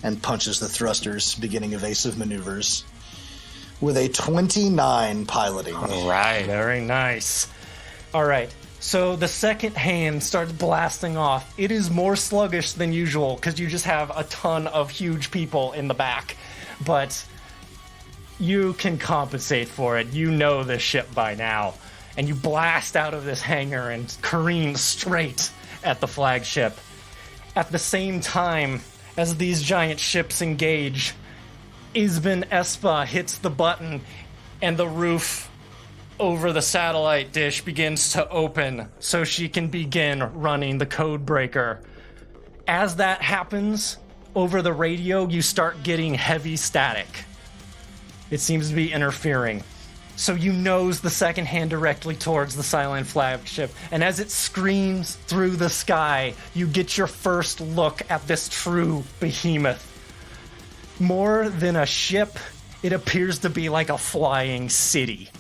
and punches the thrusters, beginning evasive maneuvers with a 29 piloting. All right. Very nice. All right. So the second hand starts blasting off. It is more sluggish than usual because you just have a ton of huge people in the back. But you can compensate for it. You know this ship by now. And you blast out of this hangar and careen straight at the flagship. At the same time as these giant ships engage, Isbin Espa hits the button and the roof over the satellite dish begins to open so she can begin running the code breaker. As that happens, over the radio you start getting heavy static. It seems to be interfering. So you nose the second hand directly towards the Sylann flagship, and as it screams through the sky, you get your first look at this true behemoth. More than a ship, it appears to be like a flying city.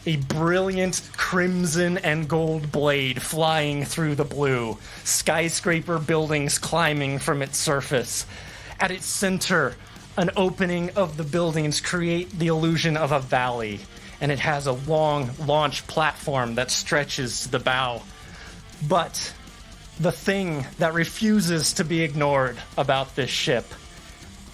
A brilliant crimson and gold blade flying through the blue, skyscraper buildings climbing from its surface. At its center, an opening of the buildings create the illusion of a valley, and it has a long launch platform that stretches to the bow. But the thing that refuses to be ignored about this ship.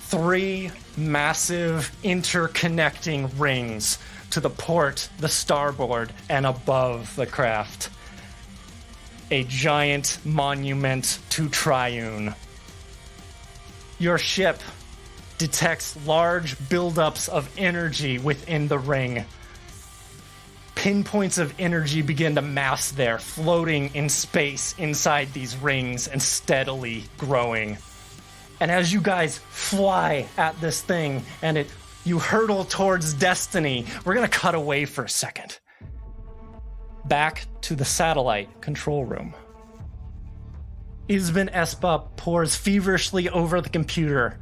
3 massive interconnecting rings to the port, the starboard, and above the craft. A giant monument to Triune. Your ship detects large buildups of energy within the ring. Pinpoints of energy begin to mass there, floating in space inside these rings and steadily growing. And as you guys fly at this thing and you hurtle towards destiny, we're going to cut away for a second. Back to the satellite control room. Isbin Espa pores feverishly over the computer,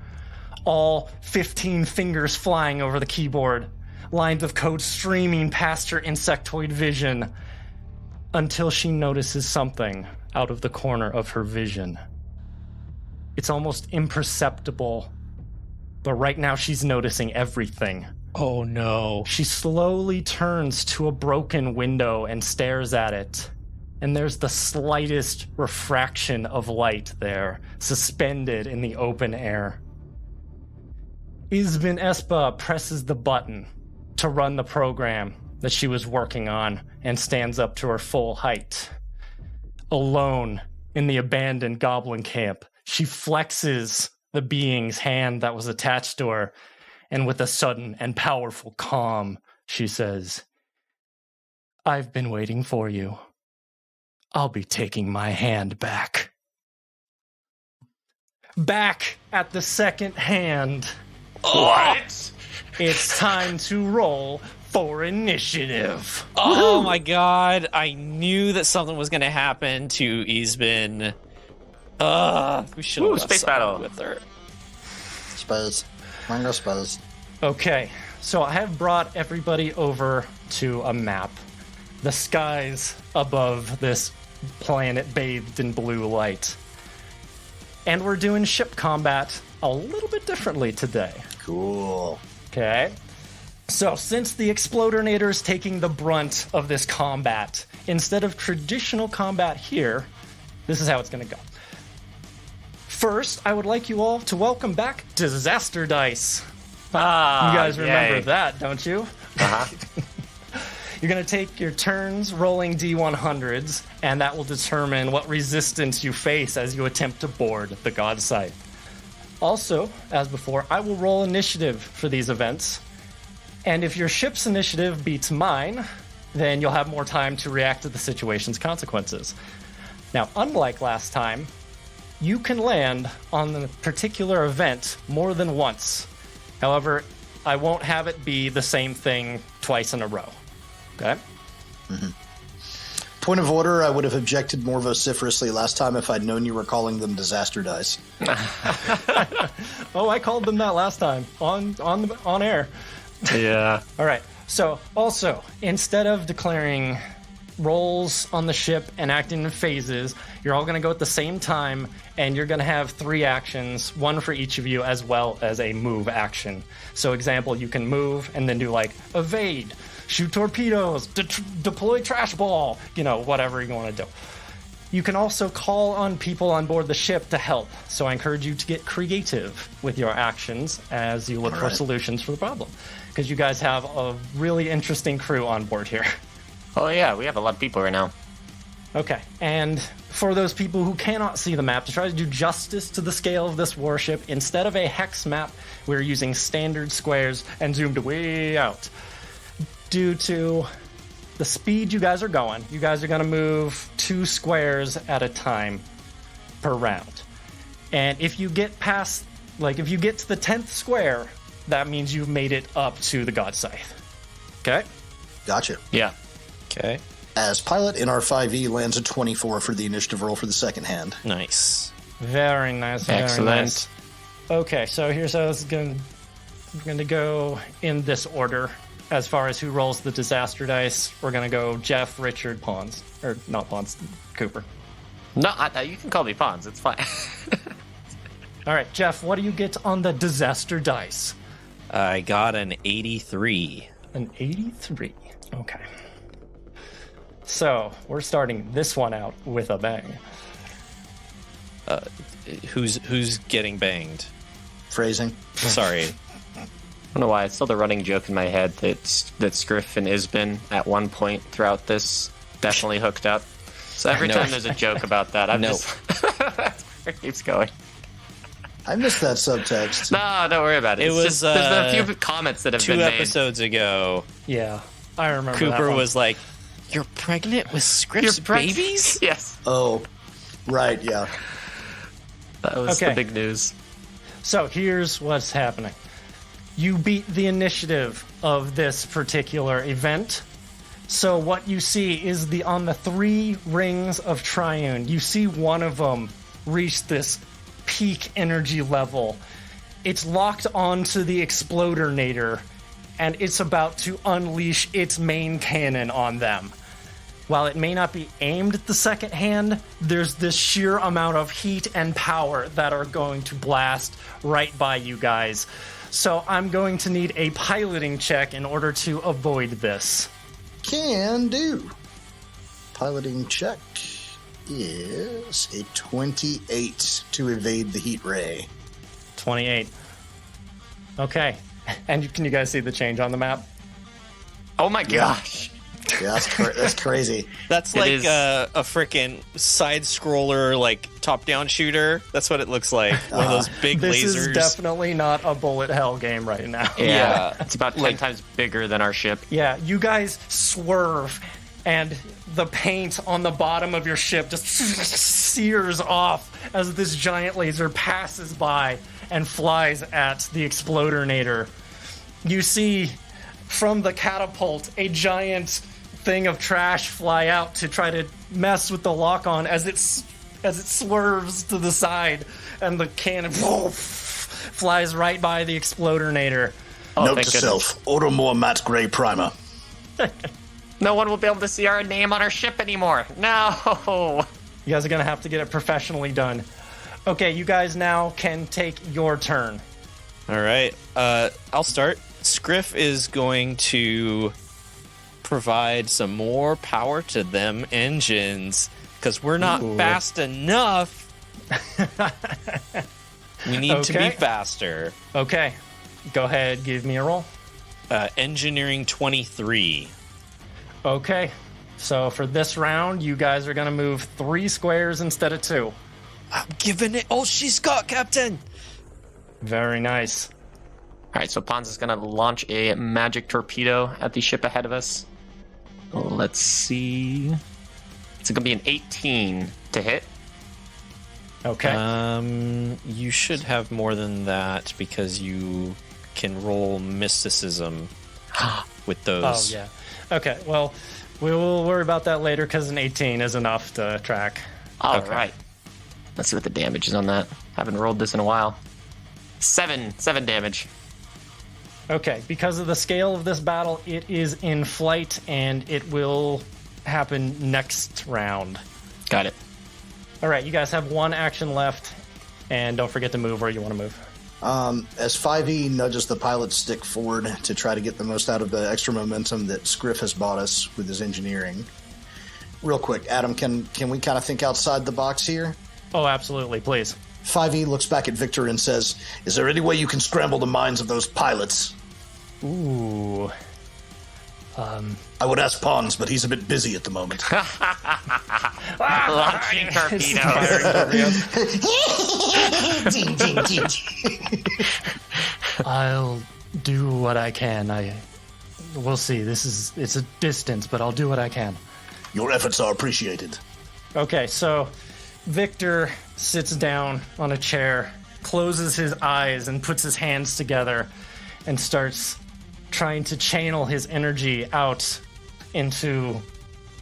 all 15 fingers flying over the keyboard, lines of code streaming past her insectoid vision, until she notices something out of the corner of her vision. It's almost imperceptible, but right now she's noticing everything. Oh no. She slowly turns to a broken window and stares at it. And there's the slightest refraction of light there, suspended in the open air. Isbin Espa presses the button to run the program that she was working on and stands up to her full height. Alone in the abandoned goblin camp, she flexes the being's hand that was attached to her, and with a sudden and powerful calm, she says, "I've been waiting for you. I'll be taking my hand back." Back at the second hand. What? It's time to roll for initiative. Oh my god, I knew that something was going to happen to Isbin. We should have space battle with her. Suppose. Mango suppose. Okay, so I have brought everybody over to a map. The skies above this planet bathed in blue light. And we're doing ship combat a little bit differently today. Cool. Okay. So since the Explodinator is taking the brunt of this combat, instead of traditional combat here, this is how it's going to go. First, I would like you all to welcome back Disaster Dice. You guys remember that, don't you? Uh-huh. You're going to take your turns rolling D100s, and that will determine what resistance you face as you attempt to board the God Scythe. Also, as before, I will roll initiative for these events. And if your ship's initiative beats mine, then you'll have more time to react to the situation's consequences. Now, unlike last time, you can land on the particular event more than once. However, I won't have it be the same thing twice in a row. Okay? Mm-hmm. Point of order, I would have objected more vociferously last time if I'd known you were calling them disaster dice. Oh, I called them that last time on air. Yeah. All right. So, also, instead of declaring rolls on the ship and acting in phases, you're all going to go at the same time, and you're going to have 3 actions, one for each of you, as well as a move action. So, example, you can move and then do like evade, shoot torpedoes, deploy trash ball, whatever you want to do. You can also call on people on board the ship to help. So I encourage you to get creative with your actions as you look for solutions for the problem. Because you guys have a really interesting crew on board here. Oh, yeah, we have a lot of people right now. Okay, and for those people who cannot see the map, to try to do justice to the scale of this warship, instead of a hex map, we're using standard squares and zoomed way out. Due to the speed you guys are going to move 2 squares at a time per round. And if you get past, if you get to the 10th square, that means you've made it up to the God Scythe. Okay? Gotcha. Yeah. Okay. As pilot in our 5e lands a 24 for the initiative roll for the second hand. Nice. Very nice. Very Excellent. nice. Okay, so here's how it's going to go in this order. As far as who rolls the disaster dice, we're going to go Jeff, Richard, Pons. Or not Pons, Cooper. No, you can call me Pons. It's fine. All right, Jeff, what do you get on the disaster dice? I got an 83. An 83. Okay. So, we're starting this one out with a bang. who's getting banged? Phrasing. Sorry. I don't know why. It's still the running joke in my head that Scriff and Isbin at one point throughout this definitely hooked up. So every time there's a joke about that, I'm just... That's where it keeps going. I missed that subtext. No, don't worry about it. It It's was, just, there's been a few comments that have been 2 made. episodes ago, Yeah, I remember Cooper that one. was like, "You're pregnant with Scripps babies?" Yes. Oh, right, yeah. That was Okay. the big news. So here's what's happening. You beat the initiative of this particular event. So what you see is on the 3 rings of Triune, you see one of them reach this peak energy level. It's locked onto the Explodinator, and it's about to unleash its main cannon on them. While it may not be aimed at the second hand, there's this sheer amount of heat and power that are going to blast right by you guys. So I'm going to need a piloting check in order to avoid this. Can do. Piloting check is a 28 to evade the heat ray. 28. Okay. And can you guys see the change on the map? Oh my gosh. Yeah, that's crazy. That's It like is- a frickin' side scroller, like top down shooter. That's what it looks like. One of those big This lasers. is definitely not a bullet hell game right now. Yeah. It's about 10 times bigger than our ship. Yeah, you guys swerve, and the paint on the bottom of your ship just sears off as this giant laser passes by and flies at the Explodinator. You see from the catapult a giant thing of trash fly out to try to mess with the lock-on as it swerves to the side, and the cannon flies right by the Explodinator. Oh, Note thank to goodness. self, order more matte gray primer. No one will be able to see our name on our ship anymore. No. You guys are going to have to get it professionally done. Okay, you guys now can take your turn. All right. I'll start. Scriff is going to provide some more power to them engines because we're not fast enough. We need to be Okay. faster. Okay, go ahead, give me a roll. Engineering 23. Okay, so for this round, you guys are going to move 3 squares instead of 2. I'm giving it all she's got, Captain. Very nice. All right, so Pons is going to launch a magic torpedo at the ship ahead of us. Let's see. It's going to be an 18 to hit. Okay. You should have more than that because you can roll mysticism with Oh, those. yeah. Okay, well, we will worry about that later because an 18 is enough to track. All right. Let's see what the damage is on that. Haven't rolled this in a while. 7 damage. Okay, because of the scale of this battle, it is in flight and it will happen next round. Got it. All right, you guys have 1 action left, and don't forget to move where you want to move. As 5e nudges the pilot's stick forward to try to get the most out of the extra momentum that Scriff has bought us with his engineering. Real quick, Adam, can we kind of think outside the box here? Oh, absolutely, please. 5e looks back at Victor and says, "Is there any way you can scramble the minds of those pilots?" Ooh. I would ask Pons, but he's a bit busy at the moment. Launching torpedoes. I'll do what I can. We'll see. It's a distance, but I'll do what I can. Your efforts are appreciated. Okay, so Victor sits down on a chair, closes his eyes, and puts his hands together and starts trying to channel his energy out into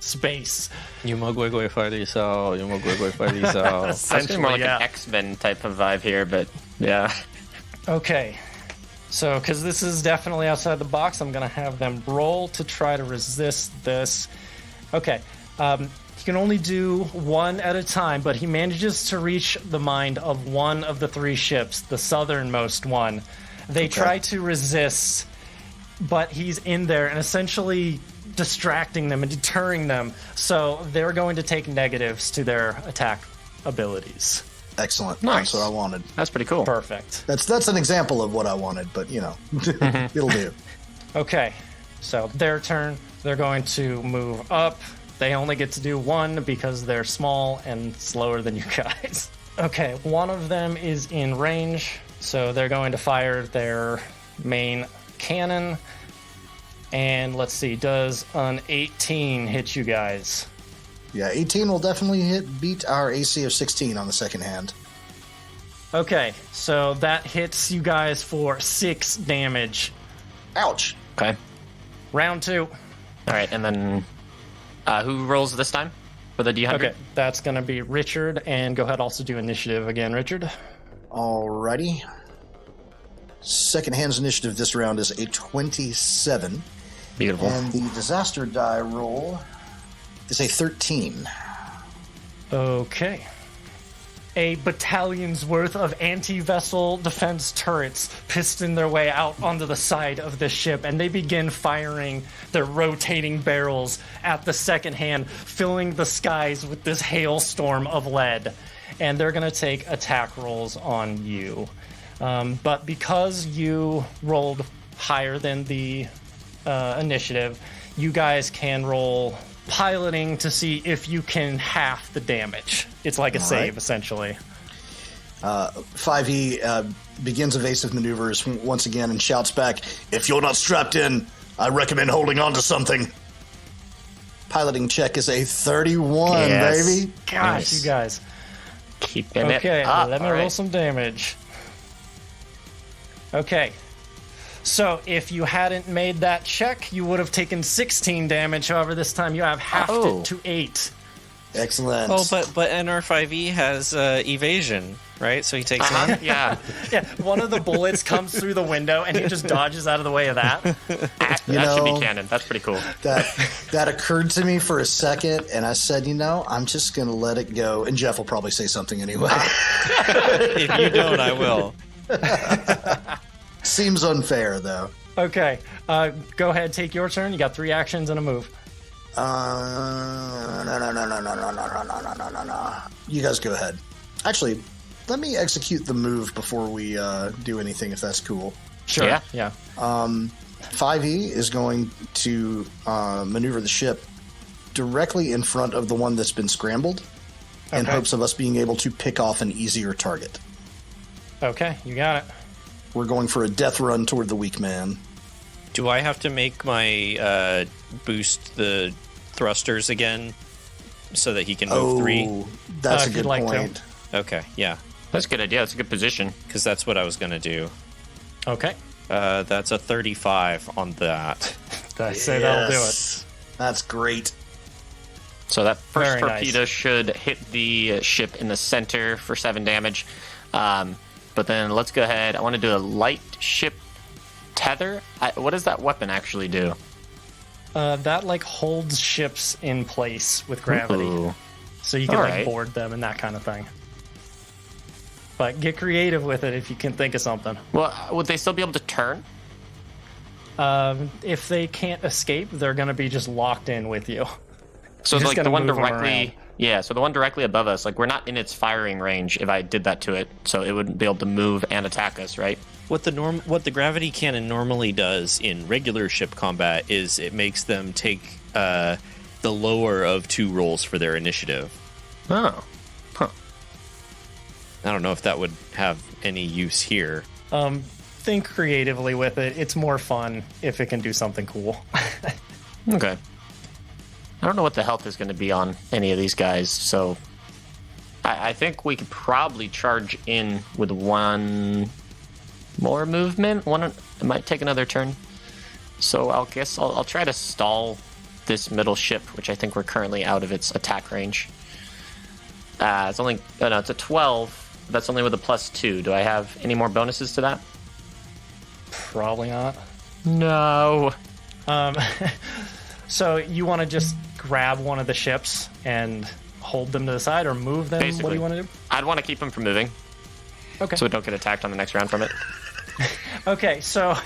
space. You mogwigwe farisaw, you mogwigwe farisaw. I was doing more like yeah. an X-Men type of vibe here, but yeah. Okay, so because this is definitely outside the box, I'm going to have them roll to try to resist this. Okay, he can only do 1 at a time, but he manages to reach the mind of one of the 3 ships, the southernmost one. They try to resist, but he's in there and essentially distracting them and deterring them, so they're going to take negatives to their attack abilities. Excellent. Nice. That's what I wanted. That's pretty cool. Perfect. That's an example of what I wanted, but it'll do. Okay, so their turn. They're going to move up. They only get to do one because they're small and slower than you guys. Okay, one of them is in range, so they're going to fire their main cannon. And let's see, does an 18 hit you guys? Yeah, 18 will definitely beat our AC of 16 on the second hand. Okay, so that hits you guys for 6 damage. Ouch. Okay. Round 2. All right, and then who rolls this time for the D100? Okay, that's going to be Richard, and go ahead also do initiative again, Richard. Alrighty. Second hand's initiative this round is a 27. Beautiful. And the disaster die roll is a 13. Okay. A battalion's worth of anti-vessel defense turrets piston their way out onto the side of the ship, and they begin firing their rotating barrels at the second hand, filling the skies with this hailstorm of lead. And they're going to take attack rolls on you. But because you rolled higher than the initiative, you guys can roll piloting to see if you can half the damage. It's like a save, essentially. 5e begins evasive maneuvers once again and shouts back, "If you're not strapped in, I recommend holding on to something." Piloting check is a 31, Yes. baby. Gosh, Nice. you guys. Keeping Okay, it up. let me All roll right. some damage. Okay. So if you hadn't made that check, you would have taken 16 damage. However, this time you have halved Oh. it to 8. Excellent. Oh, but NR5E has evasion, right? So he takes none. Yeah. Yeah, one of the bullets comes through the window, and he just dodges out of the way of that. That should be canon. That's pretty cool. That occurred to me for a second, and I said, I'm just going to let it go. And Jeff will probably say something anyway. If you don't, I will. Seems unfair, though. Okay, go ahead, take your turn. You got 3 actions and a move. No. You guys go ahead. Actually, let me execute the move before we do anything, if that's cool. Sure. Yeah. 5e is going to maneuver the ship directly in front of the one that's been scrambled in Okay. hopes of us being able to pick off an easier target. Okay, you got it. We're going for a death run toward the weak man. Do I have to make my boost the thrusters again so that he can move 3? That's a if good you'd like to. point. Okay, yeah, That's a good idea. That's a good position. because that's what I was going to do. Okay. That's a 35 on that. I say that'll do it. Yes. That's great. So that first Very torpedo nice. should hit the ship in the center for 7 damage. But then let's go ahead. I want to do a light ship tether. What does that weapon actually do? That holds ships in place with gravity, Ooh. so you can All right. board them and that kind of thing. But get creative with it if you can think of something. Well, would they still be able to turn? If they can't escape, they're going to be just locked in with you. So You're just like the gonna one move 'em directly, around. yeah. So the one directly above us, we're not in its firing range. If I did that to it, so it wouldn't be able to move and attack us, right? What the gravity cannon normally does in regular ship combat is it makes them take the lower of 2 rolls for their initiative. Oh, huh. I don't know if that would have any use here. Think creatively with it. It's more fun if it can do something cool. Okay. I don't know what the health is going to be on any of these guys, so I think we could probably charge in with 1 more movement. It might take another turn. So I'll guess I'll try to stall this middle ship, which I think we're currently out of its attack range. It's only it's a 12. That's only with a +2. Do I have any more bonuses to that? Probably not. No. So you want to just grab one of the ships and hold them to the side, or move them? Basically. What do you want to do? I'd want to keep them from moving, Okay. so we don't get attacked on the next round from it. Okay, so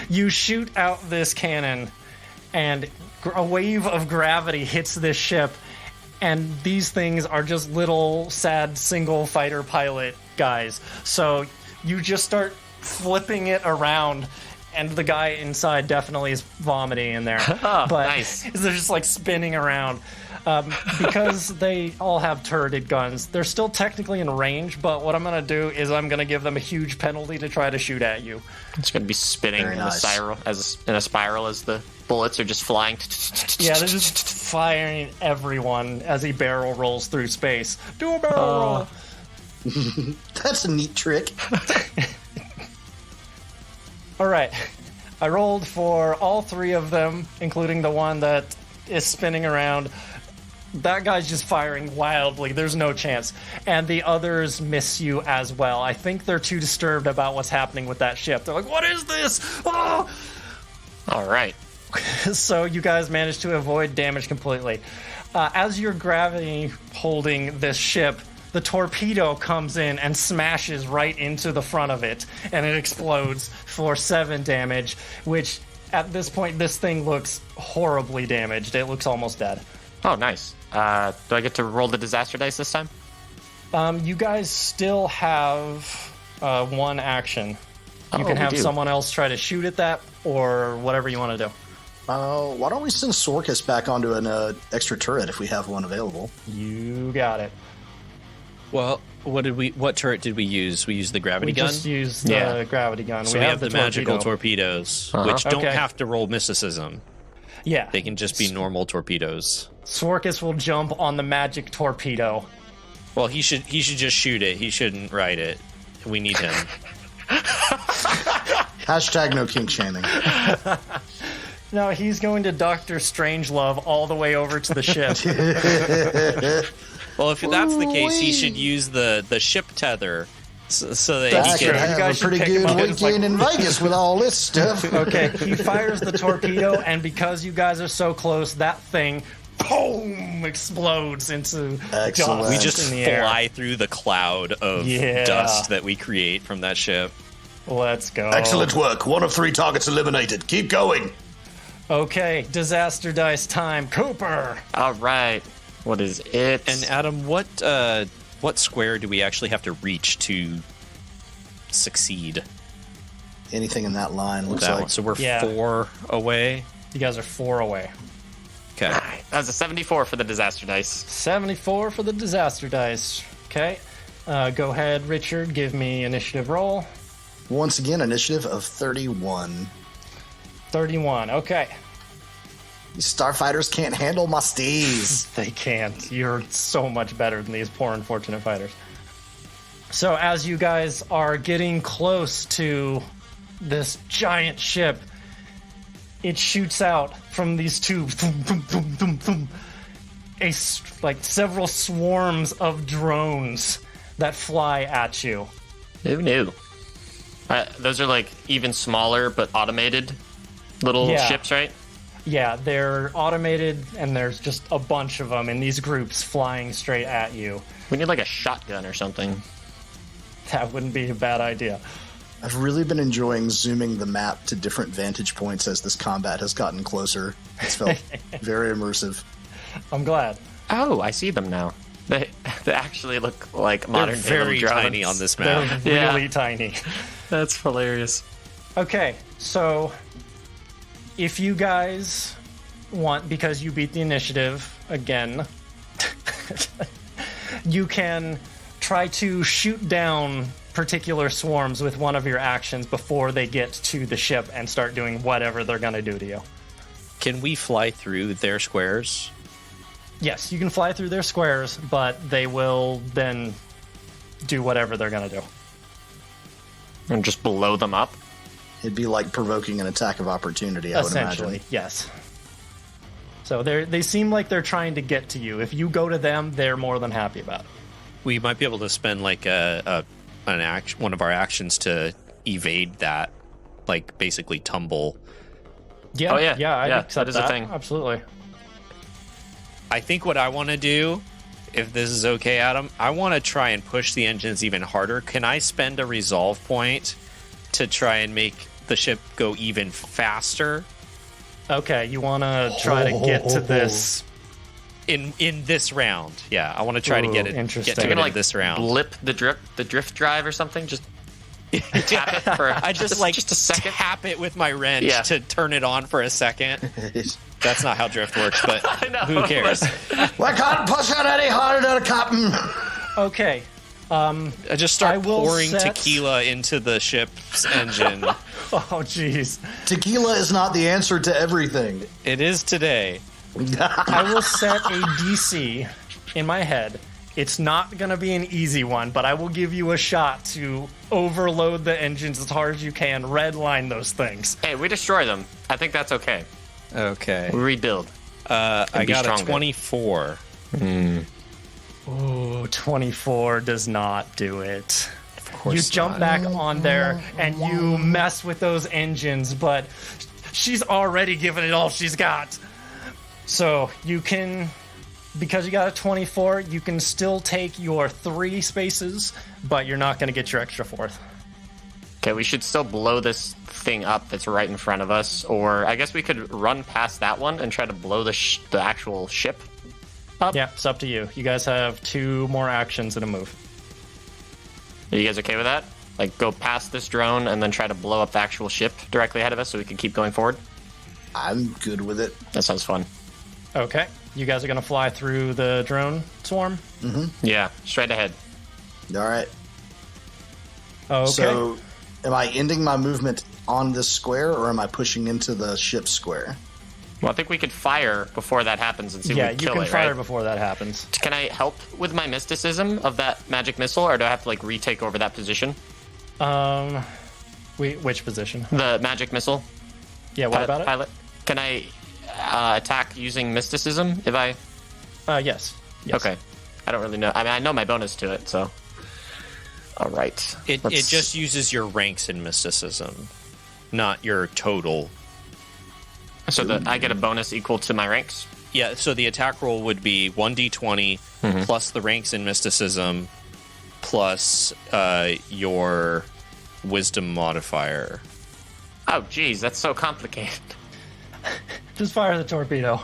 you shoot out this cannon, and a wave of gravity hits this ship, And these things are just little sad single fighter pilot guys. So you just start flipping it around, and the guy inside definitely is vomiting in there. Oh, but nice. they're just like spinning around. Because they all have turreted guns, they're still technically in range, but what I'm going to do is I'm going to give them a huge penalty to try to shoot at you. It's going to be spinning Very in nice. a spiral as the bullets are just flying. Yeah, they're just firing everyone as he barrel rolls through space. Do a barrel roll! That's a neat trick. Alright, I rolled for all three of them, including the one that is spinning around. That guy's just firing wildly. There's no chance. And the others miss you as well. I think they're too disturbed about what's happening with that ship. They're like, what is this? Oh! All right. So you guys managed to avoid damage completely. As you're gravity holding this ship, the torpedo comes in and smashes right into the front of it, and it explodes for 7 damage, which at this point, this thing looks horribly damaged. It looks almost dead. Oh, nice. Do I get to roll the disaster dice this time? You guys still have 1 action. You can have someone else try to shoot at that, or whatever you want to do. Why don't we send Sworkus back onto an extra turret if we have one available? You got it. Well, what turret did we use? We used the gravity We gun? just used the Yeah. gravity gun. So we have the magical torpedoes, which don't Okay. have to roll mysticism. Yeah. They can just be normal torpedoes. Sworkus will jump on the magic torpedo. Well, he should just shoot it. He shouldn't ride it. We need him. Hashtag no kink shaming. No, he's going to Dr. Strangelove all the way over to the ship. Well, if that's the case, he should use the ship tether so that I he could can. You have guys a should pretty pick him good up. It's weekend like- in Vegas with all this stuff. Okay, he fires the torpedo, and because you guys are so close, that thing, boom, explodes into Excellent. dust We just in the air. fly through the cloud of Yeah. dust that we create from that ship. Let's go. Excellent work. 1 of 3 targets eliminated. Keep going. Okay, disaster dice time. Cooper! All right. What is it? And Adam, what square do we actually have to reach to succeed? Anything in that line looks That like. one. So we're Yeah. 4 away. You guys are 4 away. Okay. That was a 74 for the disaster dice. 74 for the disaster dice. Okay. Go ahead, Richard. Give me initiative roll. Once again, initiative of 31. 31. Okay. These starfighters can't handle my steez. They can't. You're so much better than these poor unfortunate fighters. So as you guys are getting close to this giant ship, it shoots out from these tubes, boom, boom, boom, boom, boom, like several swarms of drones that fly at you. Who knew? Those are like even smaller but automated little Yeah. ships, right? Yeah, they're automated, and there's just a bunch of them in these groups flying straight at you. We need like a shotgun or something. That wouldn't be a bad idea. I've really been enjoying zooming the map to different vantage points as this combat has gotten closer. It's felt very immersive. I'm glad. Oh, I see them now. They actually look like modern They're very drones. tiny on this They're map. Yeah. really tiny. That's hilarious. Okay, so if you guys want, because you beat the initiative again, you can try to shoot down particular swarms with one of your actions before they get to the ship and start doing whatever they're going to do to you. Can we fly through their squares? Yes, you can fly through their squares, but they will then do whatever they're going to do. And just blow them up. It'd be like provoking an attack of opportunity, I would Essentially, imagine. yes. So they seem like they're trying to get to you. If you go to them, they're more than happy about it. We might be able to spend like one of our actions to evade that, like basically tumble. Yeah, Oh, yeah. I'd Yeah, accept that is a thing. Absolutely. I think what I want to do, if this is okay, Adam, I want to try and push the engines even harder. Can I spend a resolve point to try and make the ship go even faster? Okay, you want to try to get to this in this round. Yeah, I want to try to get it. Interesting. Get to You're it gonna in this round. blip the drift drive or something. Just tap it for. I just like just a second. tap it with my wrench to turn it on for a second. That's not how drift works, but I know. who cares? I can't push it any harder, Captain. Okay. I just start I will pouring set- tequila into the ship's engine. Oh, jeez. Tequila is not the answer to everything. It is today. I will set a DC in my head. It's not going to be an easy one, but I will give you a shot to overload the engines as hard as you can, redline those things. Hey, we destroy them. I think that's okay. Okay. We rebuild. I be got stronger. a 24. Ooh, 24 does not do it. Of course You jump back on there and you mess with those engines, but she's already given it all she's got. So you can, because you got a 24, you can still take your 3 spaces, but you're not going to get your extra 4th. Okay, we should still blow this thing up that's right in front of us, or I guess we could run past that one and try to blow the actual ship up. Yeah, it's up to you. You guys have 2 more actions and a move. Are you guys okay with that? Like, go past this drone and then try to blow up the actual ship directly ahead of us so we can keep going forward? I'm good with it. That sounds fun. Okay. You guys are going to fly through the drone swarm? Yeah, straight ahead. All right. Okay. So, am I ending my movement on this square, or am I pushing into the ship square? Well, I think we could fire before that happens and see yeah, if we you kill can it, fire right? before that happens. Can I help with my mysticism of that magic missile, or do I have to, like, retake over that position? Which position? The magic missile? Yeah, what about it? Pilot? Can I attack using mysticism if I... Yes. Okay. I don't really know. I mean, I know my bonus to it, so... All right. It just uses your ranks in mysticism, not your total. So I get a bonus equal to my ranks? Yeah, so the attack roll would be 1d20 plus the ranks in mysticism plus your wisdom modifier. Oh, geez, that's so complicated. Just fire the torpedo.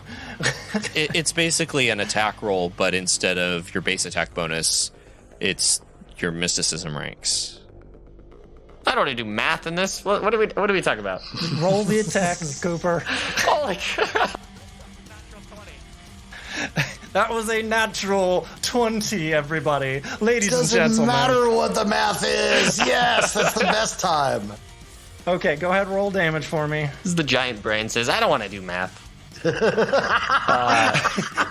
It's basically an attack roll, but instead of your base attack bonus, it's your mysticism ranks. I don't want to do math in this. What are we talking about? Roll the attack, Cooper. Holy crap. That was a natural 20, everybody. Ladies and Doesn't gentlemen. matter what the math is. Yes, that's the best time. Okay, go ahead, roll damage for me. This is the giant brain says, I don't want to do math.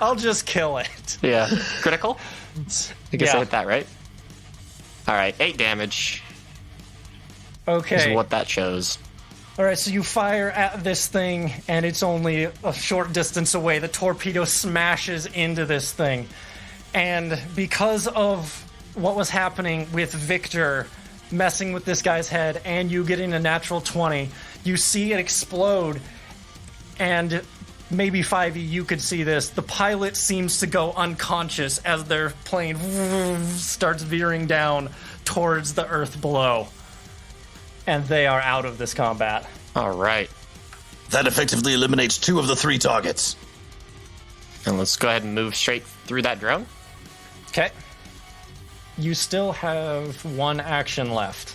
I'll just kill it. Yeah. Critical? I guess I Yeah. hit that, right? All right, 8 damage Okay. is what that shows. All right, so you fire at this thing, and it's only a short distance away. The torpedo smashes into this thing. And because of what was happening with Victor messing with this guy's head and you getting a natural 20, you see it explode. And maybe 5e, you could see this. The pilot seems to go unconscious as their plane starts veering down towards the earth below. And they are out of this combat. All right. That effectively eliminates 2 of the 3 targets. And let's go ahead and move straight through that drone. Okay. You still have 1 action left.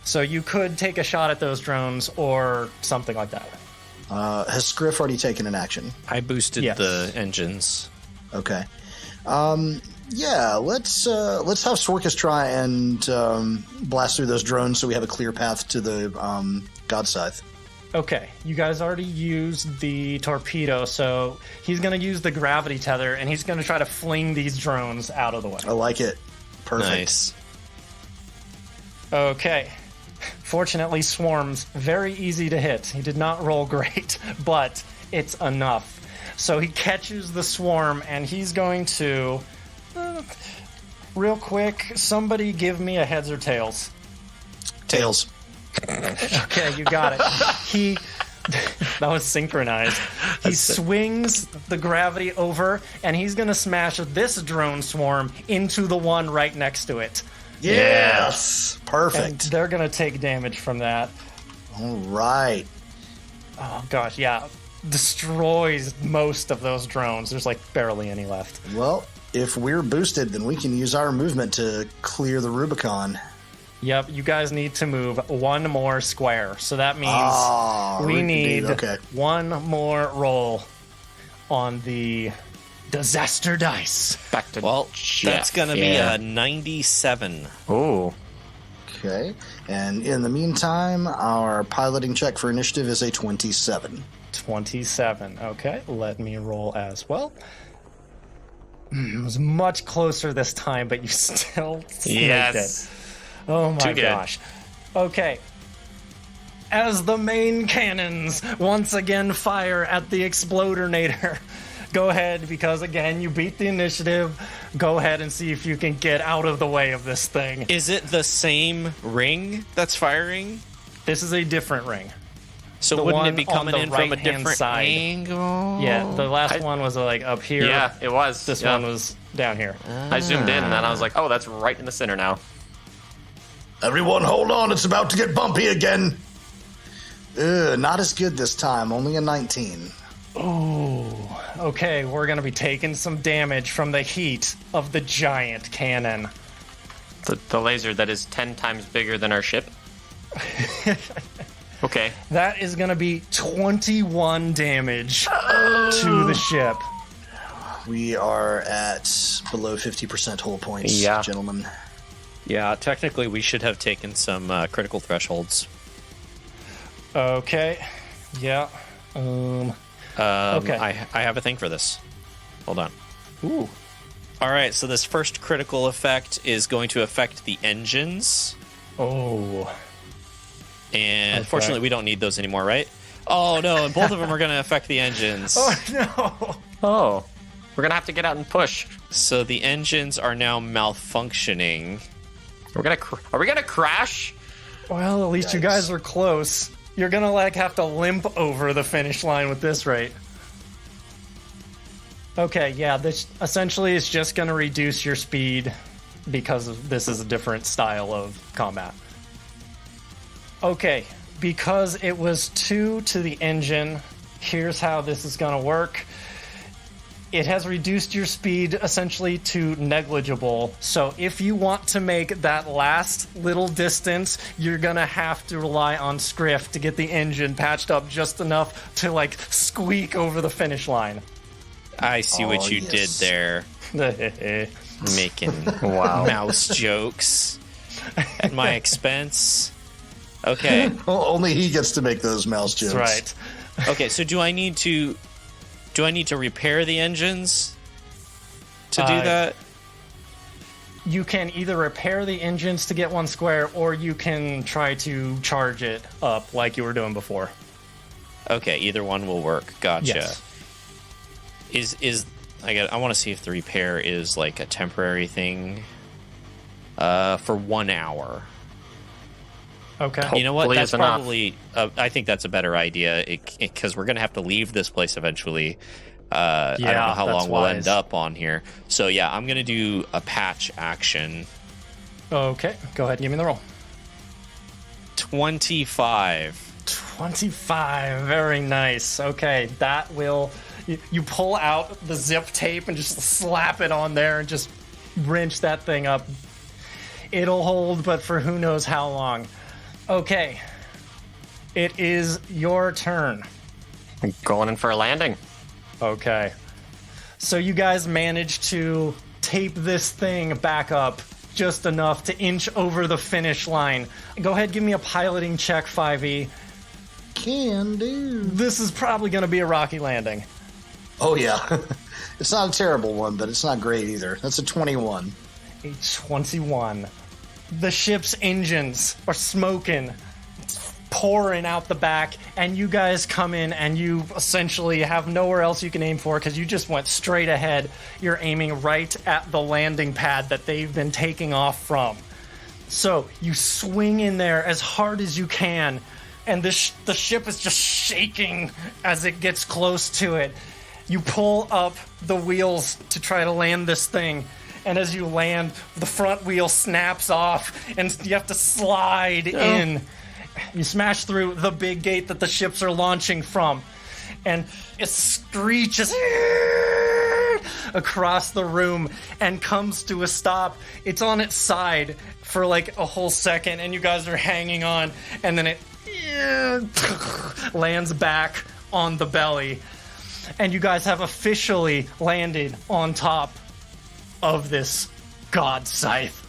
So you could take a shot at those drones or something like that. Has Scriff already taken an action? I boosted Yes. the engines. Okay. Yeah, let's have Sworkus try and blast through those drones so we have a clear path to the God Scythe. Okay, you guys already used the torpedo, so he's going to use the gravity tether, and he's going to try to fling these drones out of the way. I like it. Perfect. Nice. Okay. Fortunately, swarms, very easy to hit. He did not roll great, but it's enough. So he catches the swarm, and he's going to... real quick, somebody give me a heads or tails. Tails. Okay, you got it. That was synchronized. He swings the gravity over, and he's going to smash this drone swarm into the one right next to it. Yes. And Perfect. they're going to take damage from that. All right. Oh, gosh, yeah. destroys most of those drones. There's like barely any left. Well, if we're boosted, then we can use our movement to clear the Rubicon. Yep, you guys need to move one more square. So that means we need one more roll on the disaster dice. Back to that's going to be a 97. Ooh. Okay. And in the meantime, our piloting check for initiative is a 27. 27. Okay, let me roll as well. It was much closer this time, but you still snaked it. Oh my gosh. Okay. As the main cannons once again fire at the Explodinator, go ahead, because again, you beat the initiative. Go ahead and see if you can get out of the way of this thing. Is it the same ring that's firing? This is a different ring. So wouldn't it be coming in from a different angle? Yeah, the last one was like up here. Yeah, it was. This one was down here. I zoomed in and then I was like, oh, that's right in the center now. Everyone hold on, it's about to get bumpy again. Not as good this time, only a 19. Oh, okay, we're going to be taking some damage from the heat of the giant cannon. The laser that is 10 times bigger than our ship? Okay. That is going to be 21 damage to the ship. We are at below 50% hull points, gentlemen. Yeah, technically we should have taken some critical thresholds. Okay. Yeah. Okay. I have a thing for this. Hold on. Ooh. All right, so this first critical effect is going to affect the engines. Oh. And fortunately, we don't need those anymore, right? Oh, no, and both of them are going to affect the engines. Oh, no. Oh. We're going to have to get out and push. So the engines are now malfunctioning. Are we gonna crash? Well, at least you guys are close. You're gonna like have to limp over the finish line with this rate. Okay, yeah, this essentially is just gonna reduce your speed because this is a different style of combat. Okay, because it was 2 to the engine, here's how this is gonna work. It has reduced your speed essentially to negligible. So if you want to make that last little distance, you're going to have to rely on Scriff to get the engine patched up just enough to like squeak over the finish line. I see what you did there. Making mouse jokes at my expense. Okay. Well, only he gets to make those mouse jokes. That's right. Okay, so do I need to repair the engines to do that? You can either repair the engines to get one square, or you can try to charge it up like you were doing before. Okay, either one will work. Gotcha. Yes. I want to see if the repair is like a temporary thing for 1 hour. Okay. You know what? That's enough. probably. I think that's a better idea because we're gonna have to leave this place eventually. I don't know how long we'll end up on here. So yeah, I'm gonna do a patch action. Okay, go ahead. Give me the roll. 25. 25. Very nice. Okay, that will. You pull out the zip tape and just slap it on there and just wrench that thing up. It'll hold, but for who knows how long. Okay, it is your turn. I'm going in for a landing. Okay. So you guys managed to tape this thing back up just enough to inch over the finish line. Go ahead, give me a piloting check, 5e. Can do. This is probably going to be a rocky landing. Oh, yeah. It's not a terrible one, but it's not great either. That's a 21. A 21. The ship's engines are smoking, pouring out the back, and you guys come in and you essentially have nowhere else you can aim for because you just went straight ahead. You're aiming right at the landing pad that they've been taking off from. So you swing in there as hard as you can, and the ship is just shaking as it gets close to it. You pull up the wheels to try to land this thing. And as you land, the front wheel snaps off, and you have to slide in. You smash through the big gate that the ships are launching from. and it screeches across the room and comes to a stop. It's on its side for like a whole second, and you guys are hanging on, and then it lands back on the belly, and you guys have officially landed on top of this god scythe.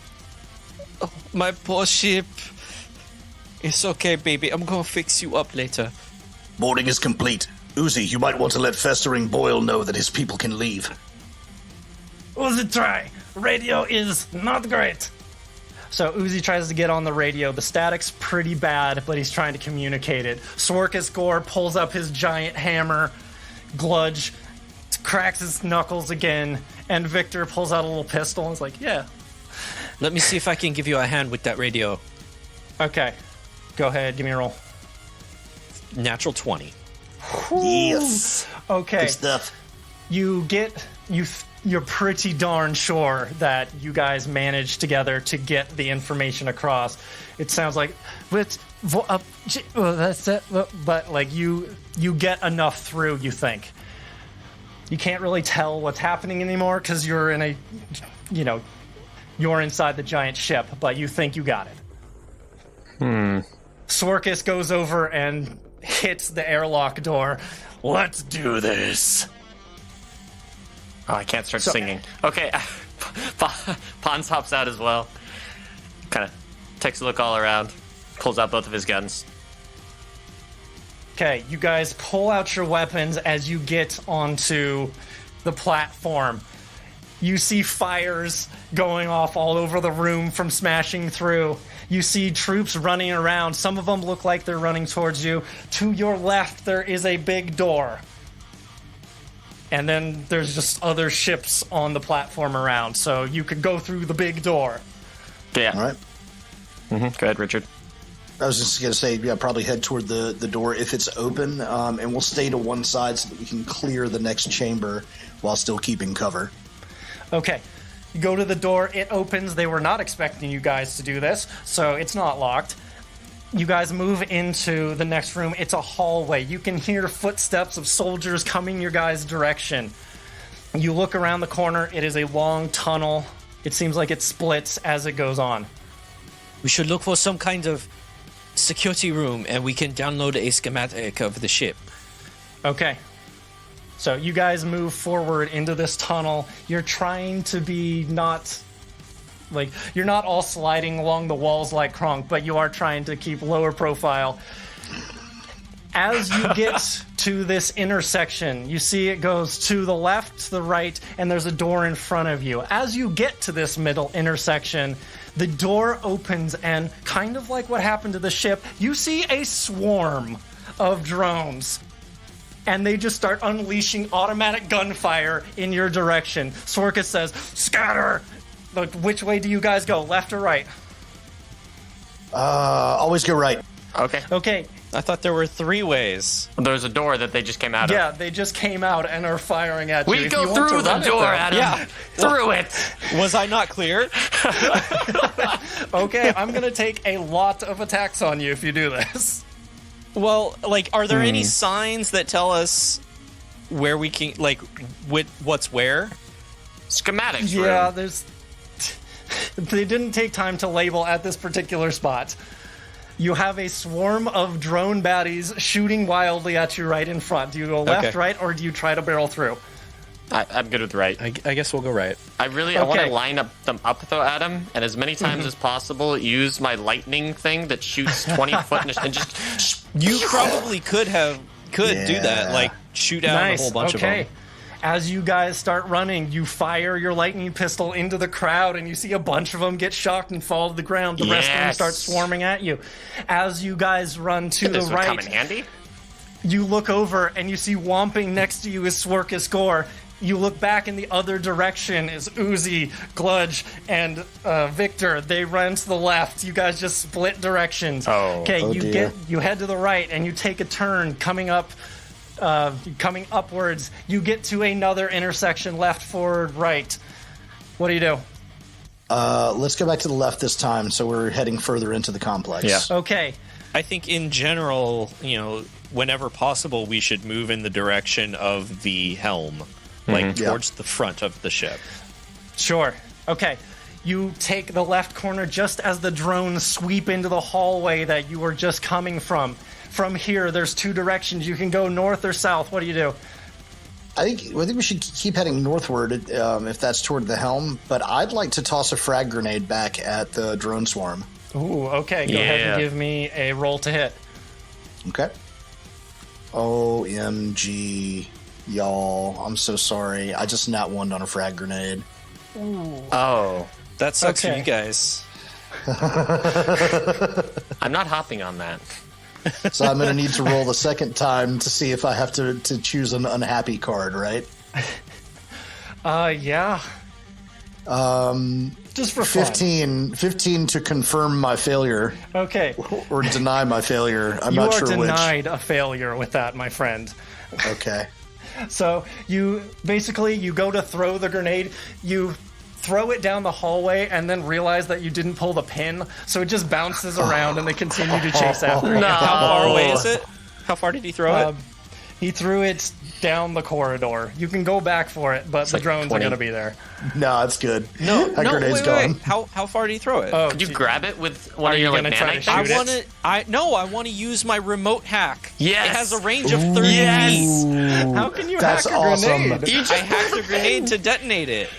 Oh, my poor ship. It's okay, baby. I'm gonna fix you up later. Boarding is complete. Uzi, you might want to let Festering Boil know that his people can leave. Uzi, try. Radio is not great. So Uzi tries to get on the radio. The static's pretty bad, but he's trying to communicate it. Sworkus Gore pulls up his giant hammer. Gludge cracks his knuckles again. And Victor pulls out a little pistol and is like, yeah. Let me see if I can give you a hand with that radio. Okay. Go ahead. Give me a roll. Natural 20. Yes. Okay. Good stuff. You're pretty darn sure that you guys managed together to get the information across. It sounds like, but like you get enough through. You think you can't really tell what's happening anymore because you're in you're inside the giant ship, but you think you got it. Sworkus goes over and hits the airlock door. Let's do this. Oh, I can't start singing. Okay, Pons hops out as well. Kind of takes a look all around, pulls out both of his guns. Okay, you guys pull out your weapons as you get onto the platform. You see fires going off all over the room from smashing through. You see troops running around. Some of them look like they're running towards you. To your left, there is a big door. And then there's just other ships on the platform around. So you could go through the big door. Yeah. All right. Go ahead, Richard. I was just going to say, yeah, probably head toward the door if it's open, and we'll stay to one side so that we can clear the next chamber while still keeping cover. Okay. You go to the door, it opens. They were not expecting you guys to do this, so it's not locked. You guys move into the next room. It's a hallway. You can hear footsteps of soldiers coming your guys' direction. You look around the corner. It is a long tunnel. It seems like it splits as it goes on. We should look for some kind of security room, and we can download a schematic of the ship. Okay. So you guys move forward into this tunnel. You're trying to be not... like, you're not all sliding along the walls like Kronk, but you are trying to keep lower profile. As you get to this intersection, you see it goes to the left, to the right, and there's a door in front of you. As you get to this middle intersection, the door opens, and kind of like what happened to the ship, you see a swarm of drones. And they just start unleashing automatic gunfire in your direction. Sworkus says, scatter! Look, which way do you guys go, left or right? Always go right. Okay. Okay. I thought there were 3 ways. There's a door that they just came out of. Yeah, they just came out and are firing at you. We If go you want through to the run it, door, though. Adam. Yeah. Through it. Was I not clear? Okay, I'm going to take a lot of attacks on you if you do this. Well, like, are there any signs that tell us where we can, like, what's where? Schematics. Yeah, room. there's... They didn't take time to label at this particular spot. You have a swarm of drone baddies shooting wildly at you right in front. Do you go left, Okay. right, or do you try to barrel through? I'm good with right. I guess we'll go right. I want Okay. to line them up though, Adam, and as many times as possible use my lightning thing that shoots 20 foot and just. You probably could do Yeah. that, like shoot out Nice. a whole bunch of them. As you guys start running, you fire your lightning pistol into the crowd, and you see a bunch of them get shocked and fall to the ground. The rest of them Yes. start swarming at you. As you guys run to the This would come in right, handy. you look over, and you see Womping next to you is Sworkus Gore. You look back in the other direction is Uzi, Gludge, and Victor. They run to the left. You guys just split directions. Okay, Oh, dear. you head to the right, and you take a turn coming upwards. You get to another intersection, left, forward, right. What do you do? Let's go back to the left this time, so we're heading further into the complex. Yeah. Okay. I think in general, whenever possible, we should move in the direction of the helm, like towards the front of the ship. Sure. Okay. You take the left corner just as the drones sweep into the hallway that you were just coming from. From here, there's 2 directions. You can go north or south. What do you do? I think we should keep heading northward if that's toward the helm, but I'd like to toss a frag grenade back at the drone swarm. Ooh, okay. Go ahead and give me a roll to hit. Okay. OMG, y'all. I'm so sorry. I just nat 1'd on a frag grenade. Ooh. Oh. That sucks for you guys. I'm not hopping on that. So I'm going to need to roll the second time to see if I have to choose an unhappy card, right? Yeah. Just for 15 to confirm my failure. Okay. Or deny my failure. I'm not sure which. You are denied a failure with that, my friend. Okay. So you go to throw the grenade, you throw it down the hallway and then realize that you didn't pull the pin, so it just bounces around and they continue to chase after it. No. How far away is it? How far did he throw it? He threw it down the corridor. You can go back for it, but the drones are going to be there. No, it's good. No, that grenade's gone. Wait. How far did he throw it? Oh, Could you grab it with one of your gonna try to nanite shoot shots? I want to use my remote hack. Yes. It has a range of 30 feet. How can you That's hack a awesome. grenade? I hacked the grenade to detonate it.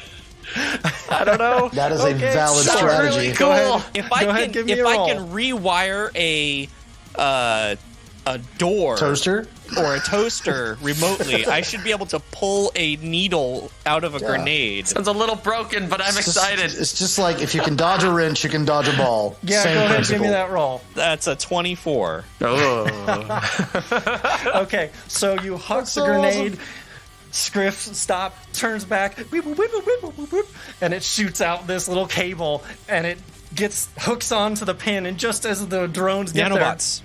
I don't know. That is a valid that's strategy. really Go ahead. If Go ahead, give me a roll. I can rewire a door Toaster? or a toaster remotely, I should be able to pull a needle out of a grenade. Sounds a little broken, but I'm excited. It's just like if you can dodge a wrench, you can dodge a ball. Yeah, Same go ahead, principle. give me that roll. That's a 24. Oh. Okay, so you huck That's the so grenade, awesome. Scriff turns back, whip, whip, whip, whip, whip, whip, and it shoots out this little cable, and it hooks onto the pin, and just as the drones get Nanobots.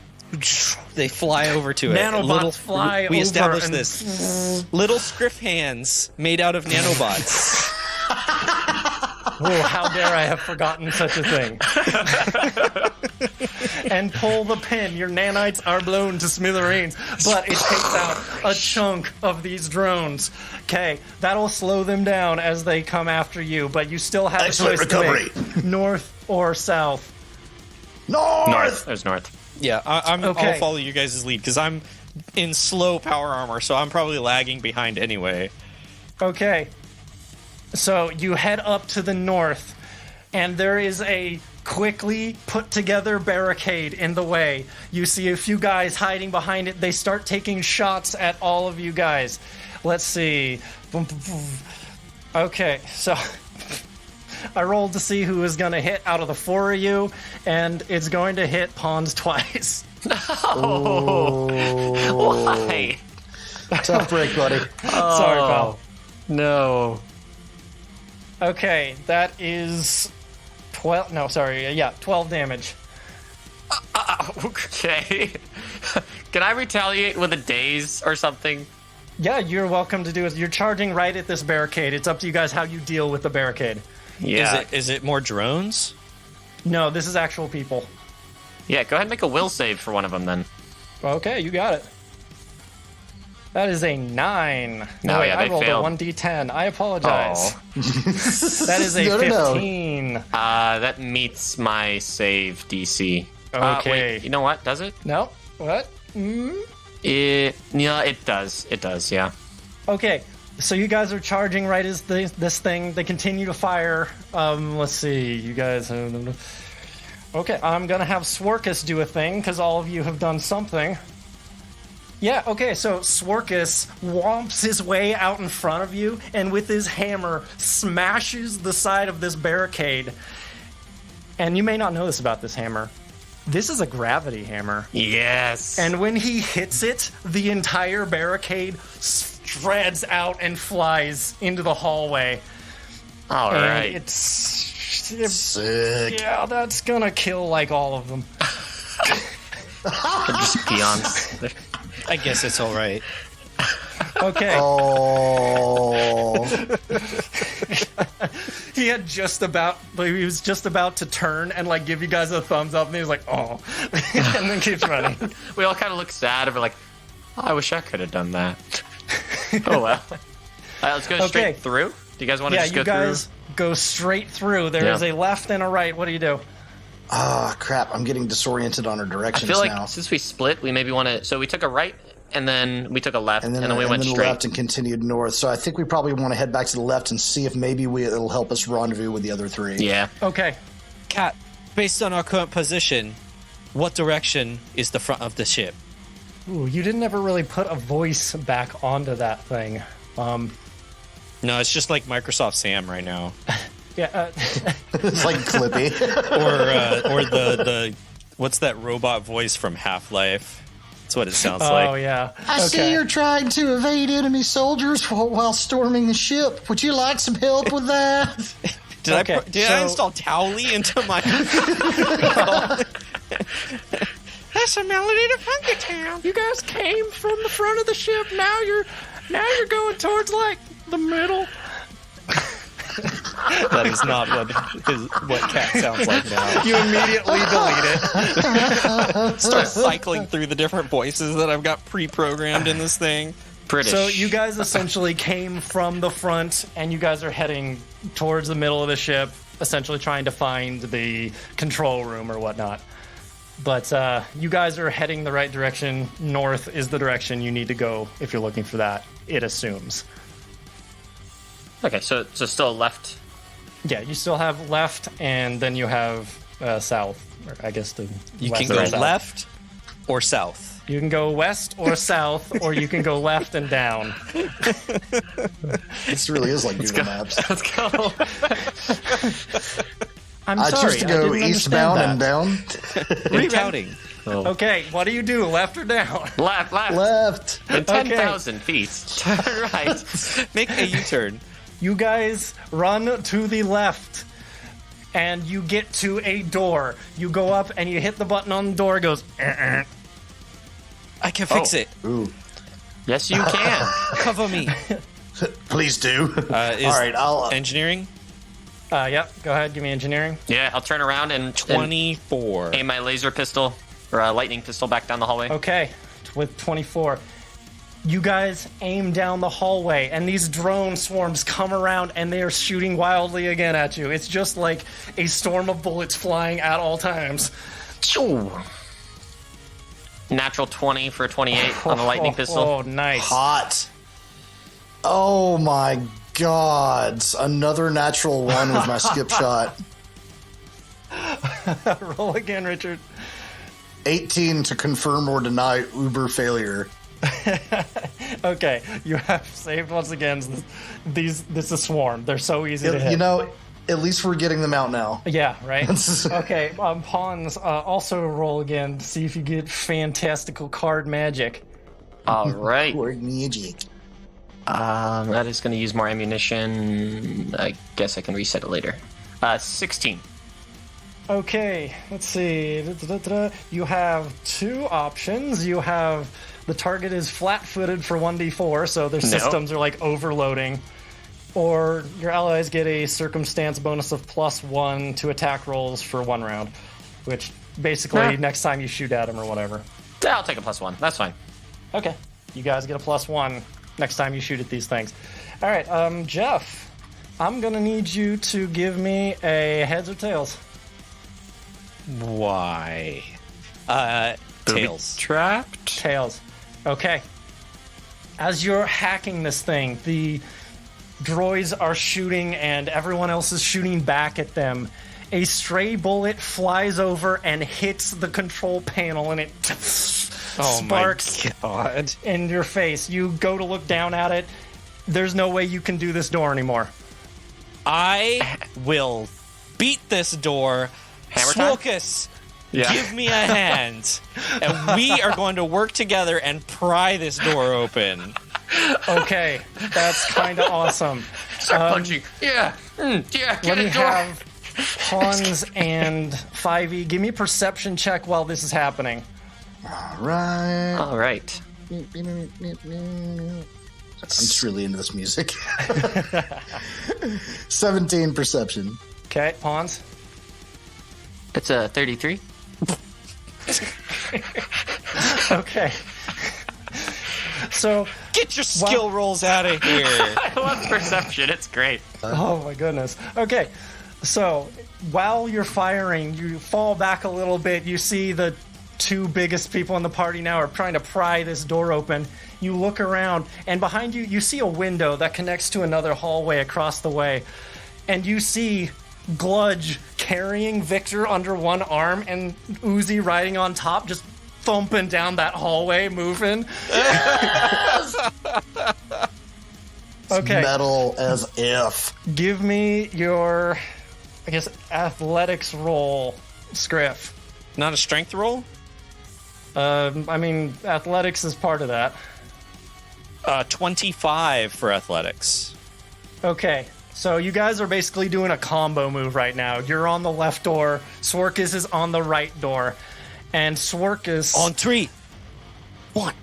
They fly over to it. Nanobots fly We over established and- this. Little Scriff hands made out of nanobots. Oh, how dare I have forgotten such a thing. And pull the pin. Your nanites are blown to smithereens, but it takes out a chunk of these drones. Okay, that'll slow them down as they come after you, but you still have Excellent a choice recovery. to make. North or south. North. There's north. Yeah, I'll Okay. follow you guys' lead because I'm in slow power armor, so I'm probably lagging behind anyway. Okay. So you head up to the north, and there is a quickly put together barricade in the way. You see a few guys hiding behind it. They start taking shots at all of you guys. Let's see. Boom, boom, boom. Okay, so I rolled to see who was going to hit out of the 4 of you, and it's going to hit Pawns twice. Oh. Why? Tough break, buddy. Sorry, pal. No. Okay, that is 12. No, sorry. Yeah, 12 damage. Okay. Can I retaliate with a daze or something? Yeah, you're welcome to do it. You're charging right at this barricade. It's up to you guys how you deal with the barricade. Yeah. Is it more drones? No, this is actual people. Yeah, go ahead and make a will save for one of them then. Okay, you got it. That is a 9. No, wait, yeah, I they rolled failed. a 1d10. I apologize. Oh. That is a No, no, no. 15. That meets my save DC. Okay. Wait, you know what? Does it? No? What? Yeah, it does. It does, yeah. Okay, so you guys are charging right as this thing. They continue to fire. Let's see. You guys... Okay, I'm going to have Sworkus do a thing, because all of you have done something. Yeah, okay, so Sworkus whomps his way out in front of you, and with his hammer smashes the side of this barricade. And you may not know this about this hammer. This is a gravity hammer. Yes. And when he hits it, the entire barricade spreads out and flies into the hallway. All And right. it's... Sick. Yeah, that's gonna kill, like, all of them. They're just peons. I guess it's all right. Okay. Oh. He was just about to turn and, like, give you guys a thumbs up, and he was like, oh. And then keeps running. We all kind of look sad and we're like, I wish I could have done that. Oh well. All right, let's go straight through. Do you guys want to just go through? Yeah, you guys go straight through. There is a left and a right. What do you do? Ah, crap. I'm getting disoriented on our I directions feel like now. since we split, we maybe want to. So we took a right, and then we took a left, and then we went straight. left and continued north. So I think we probably want to head back to the left and see if maybe it'll help us rendezvous with the other three. Yeah. Okay. Cat, based on our current position, what direction is the front of the ship? Ooh, you didn't ever really put a voice back onto that thing. No, it's just like Microsoft Sam right now. Yeah. It's like Clippy. or the what's that robot voice from Half-Life? That's what it sounds like. Oh, yeah. I see you're trying to evade enemy soldiers while storming the ship. Would you like some help with that? Did I install Towley into my... That's a melody to Funky Town. You guys came from the front of the ship. Now you're going towards, like, the middle. That is not what Cat sounds like now. You immediately delete it. Start cycling through the different voices that I've got pre-programmed in this thing. British. So you guys essentially came from the front, and you guys are heading towards the middle of the ship, essentially trying to find the control room or whatnot. But you guys are heading the right direction. North is the direction you need to go if you're looking for that, it assumes. Okay, so still left. Yeah, you still have left, and then you have south. Or I guess You west can go or south. left or south. You can go west or south, or you can go left and down. This really is like Google Maps. Let's go. I'm I sorry, choose to go didn't eastbound understand and that. down. Rerouting. Okay, what do you do, left or down? Left. Left. And 10,000 feet. Turn right. Make a U-turn. You guys run to the left, and you get to a door. You go up, and you hit the button on the door. It goes, I can fix it. Ooh. Yes, you can. Cover me. Please do. All right, I'll... engineering? Yep, go ahead, give me engineering. Yeah, I'll turn around and 24. aim my laser pistol or a lightning pistol back down the hallway. Okay, with 24. You guys aim down the hallway, and these drone swarms come around, and they are shooting wildly again at you. It's just like a storm of bullets flying at all times. Choo. Natural 20 for 28 on the lightning pistol. Oh, nice. Hot. Oh my god. Another natural one with my skip shot. Roll again, Richard. 18 to confirm or deny Uber failure. Okay, you have saved once again. This is a swarm. They're so easy to hit. You know, at least we're getting them out now. Yeah, right? Okay, pawns, also roll again to see if you get fantastical card magic. All right. Word magic. That is going to use more ammunition. I guess I can reset it later. 16. Okay, let's see. You have two options. You have the target is flat-footed for 1d4, so their systems are like overloading. Or your allies get a circumstance bonus of +1 to attack rolls for 1 round, which basically next time you shoot at them or whatever. Yeah, I'll take a +1. That's fine. Okay, you guys get a +1 next time you shoot at these things. All right, Jeff, I'm gonna need you to give me a heads or tails. Why? Tails. Trapped. Tails. Okay. As you're hacking this thing, the droids are shooting and everyone else is shooting back at them. A stray bullet flies over and hits the control panel, and it sparks in your face. You go to look down at it. There's no way you can do this door anymore. I will beat this door. Hammer time? Sworkus, give me a hand. And we are going to work together and pry this door open. Okay, that's kind of awesome. Start punching. Yeah. Get Let me it, door. have Pawns and 5e. Give me a perception check while this is happening. All right. All right. I'm just really into this music. 17 perception. Okay, Pawns. It's a 33. Okay. So Get your skill rolls out of here. I love perception. It's great. oh my goodness. Okay, so while you're firing, you fall back a little bit. You see the two biggest people in the party now are trying to pry this door open. You look around, and behind you, you see a window that connects to another hallway across the way. And you see Gludge carrying Victor under one arm and Uzi riding on top, just thumping down that hallway, moving. Okay. Metal as if. Give me your, I guess, athletics roll, Scriff. Not a strength roll? I mean, athletics is part of that. 25 for athletics. Okay, so you guys are basically doing a combo move right now. You're on the left door, Sworkus is on the right door, and Sworkus... On 3. 1,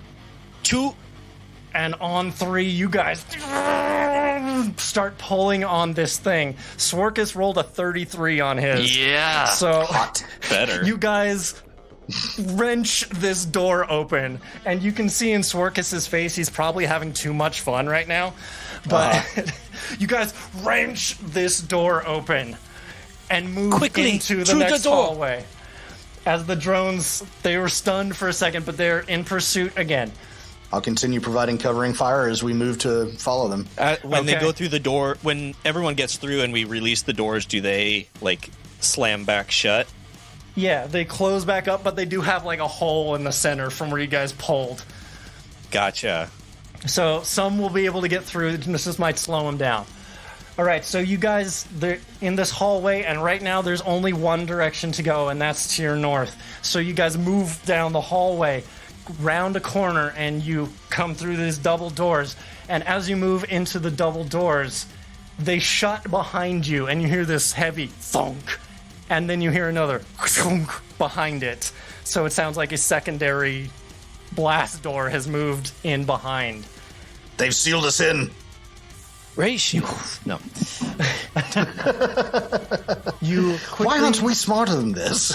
2. And on 3, you guys start pulling on this thing. Sworkus rolled a 33 on his. Yeah. So Better. you guys wrench this door open, and you can see in Sworkus's face he's probably having too much fun right now. But you guys wrench this door open and move Quickly, into the through next the door. hallway. As the drones, they were stunned for a second, but they're in pursuit again. I'll continue providing covering fire as we move to follow them. When they Okay. go through the door, when everyone gets through and we release the doors, do they, like, slam back shut? Yeah, they close back up, but they do have like a hole in the center from where you guys pulled. Gotcha. So some will be able to get through. This might slow them down. All right, so you guys, they're in this hallway, and right now there's only one direction to go, and that's to your north. So you guys move down the hallway, round a corner, and you come through these double doors. And as you move into the double doors, they shut behind you, and you hear this heavy thunk. And then you hear another thunk behind it. So it sounds like a secondary blast door has moved in behind. They've sealed us in. Ratio. No. You quickly, Why aren't we smarter than this?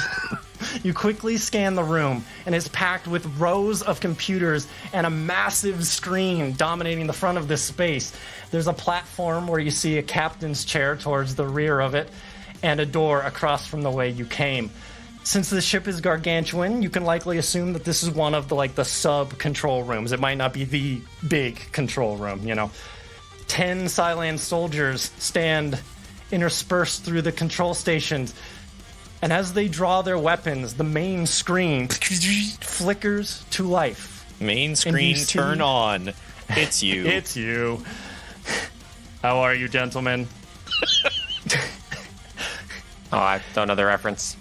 You quickly scan the room, and it's packed with rows of computers and a massive screen dominating the front of this space. There's a platform where you see a captain's chair towards the rear of it, and a door across from the way you came. Since the ship is gargantuan, you can likely assume that this is one of the sub-control rooms. It might not be the big control room, 10 Sylann soldiers stand interspersed through the control stations, and as they draw their weapons, the main screen flickers to life. Main screen, see- turn on. It's you. It's you. How are you, gentlemen? Oh, I don't know the reference.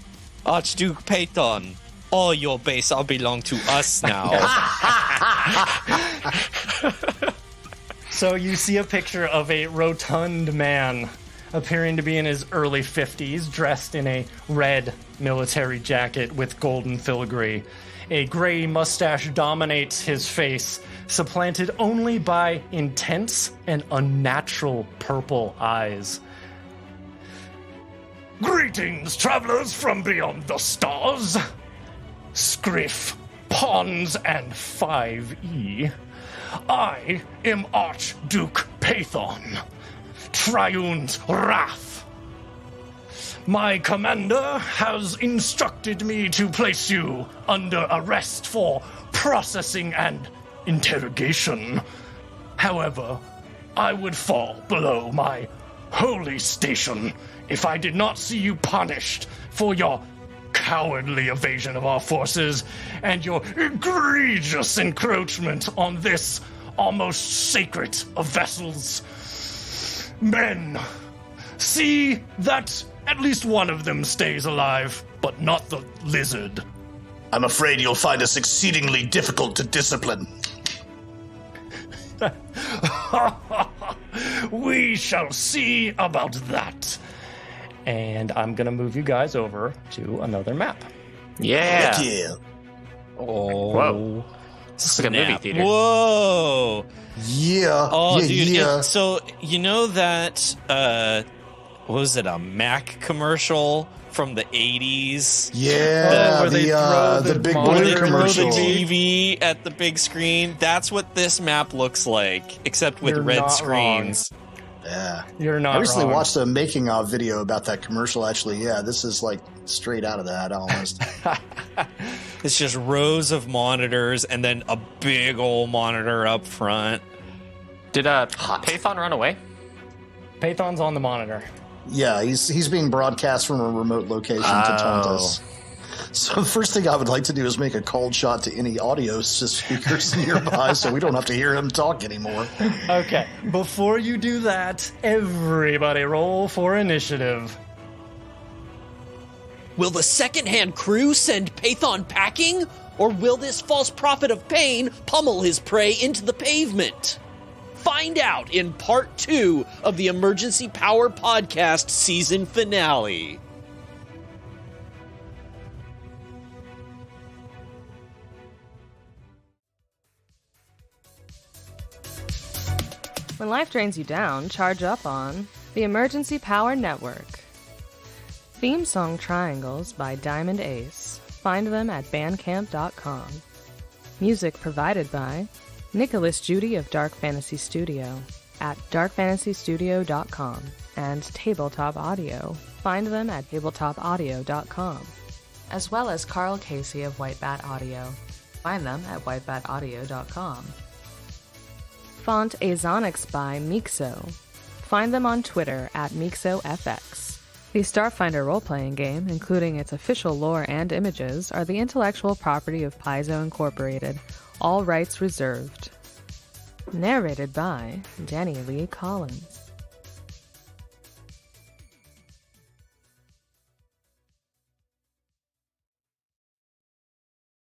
Archduke Peyton. All your base all belong to us now. So you see a picture of a rotund man appearing to be in his early 50s, dressed in a red military jacket with golden filigree. A gray mustache dominates his face, supplanted only by intense and unnatural purple eyes. Greetings, travelers from beyond the stars. Scriff, Pawns, and 5E. I am Archduke Pathon, Triune's Wrath. My commander has instructed me to place you under arrest for processing and interrogation. However, I would fall below my holy station if I did not see you punished for your cowardly evasion of our forces and your egregious encroachment on this almost sacred of vessels. Men, see that at least one of them stays alive, but not the lizard. I'm afraid you'll find us exceedingly difficult to discipline. We shall see about that. And I'm going to move you guys over to another map. Yeah. Heck yeah. Oh. Whoa. This is like a movie Snap. theater. Whoa. Yeah. Oh, yeah, dude. yeah. So, you know that, what was it, a Mac commercial from the 80s. Yeah, where they throw the the big monitor blue They throw commercial. the TV at the big screen. That's what this map looks like, except with You're red not screens. Yeah. You're not I recently wrong. watched a making of video about that commercial. Actually, yeah, this is like straight out of that almost. It's just rows of monitors and then a big old monitor up front. Did Pathon run away? Pathon's on the monitor. Yeah, he's being broadcast from a remote location to taunt us. So the first thing I would like to do is make a cold shot to any audio speakers nearby so we don't have to hear him talk anymore. Okay, before you do that, everybody roll for initiative. Will the second-hand crew send Pathon packing? Or will this false prophet of pain pummel his prey into the pavement? Find out in part 2 of the Emergency Power Podcast season finale. When life drains you down, charge up on the Emergency Power Network. Theme song Triangles by Diamond Ace. Find them at bandcamp.com. Music provided by Nicholas Judy of Dark Fantasy Studio at darkfantasystudio.com and Tabletop Audio. Find them at tabletopaudio.com. As well as Carl Casey of White Bat Audio. Find them at whitebataudio.com. Font Azonix by Mixo. Find them on Twitter at MixoFX. The Starfinder role-playing game, including its official lore and images, are the intellectual property of Paizo Incorporated. All rights reserved. Narrated by Danny Lee Collins.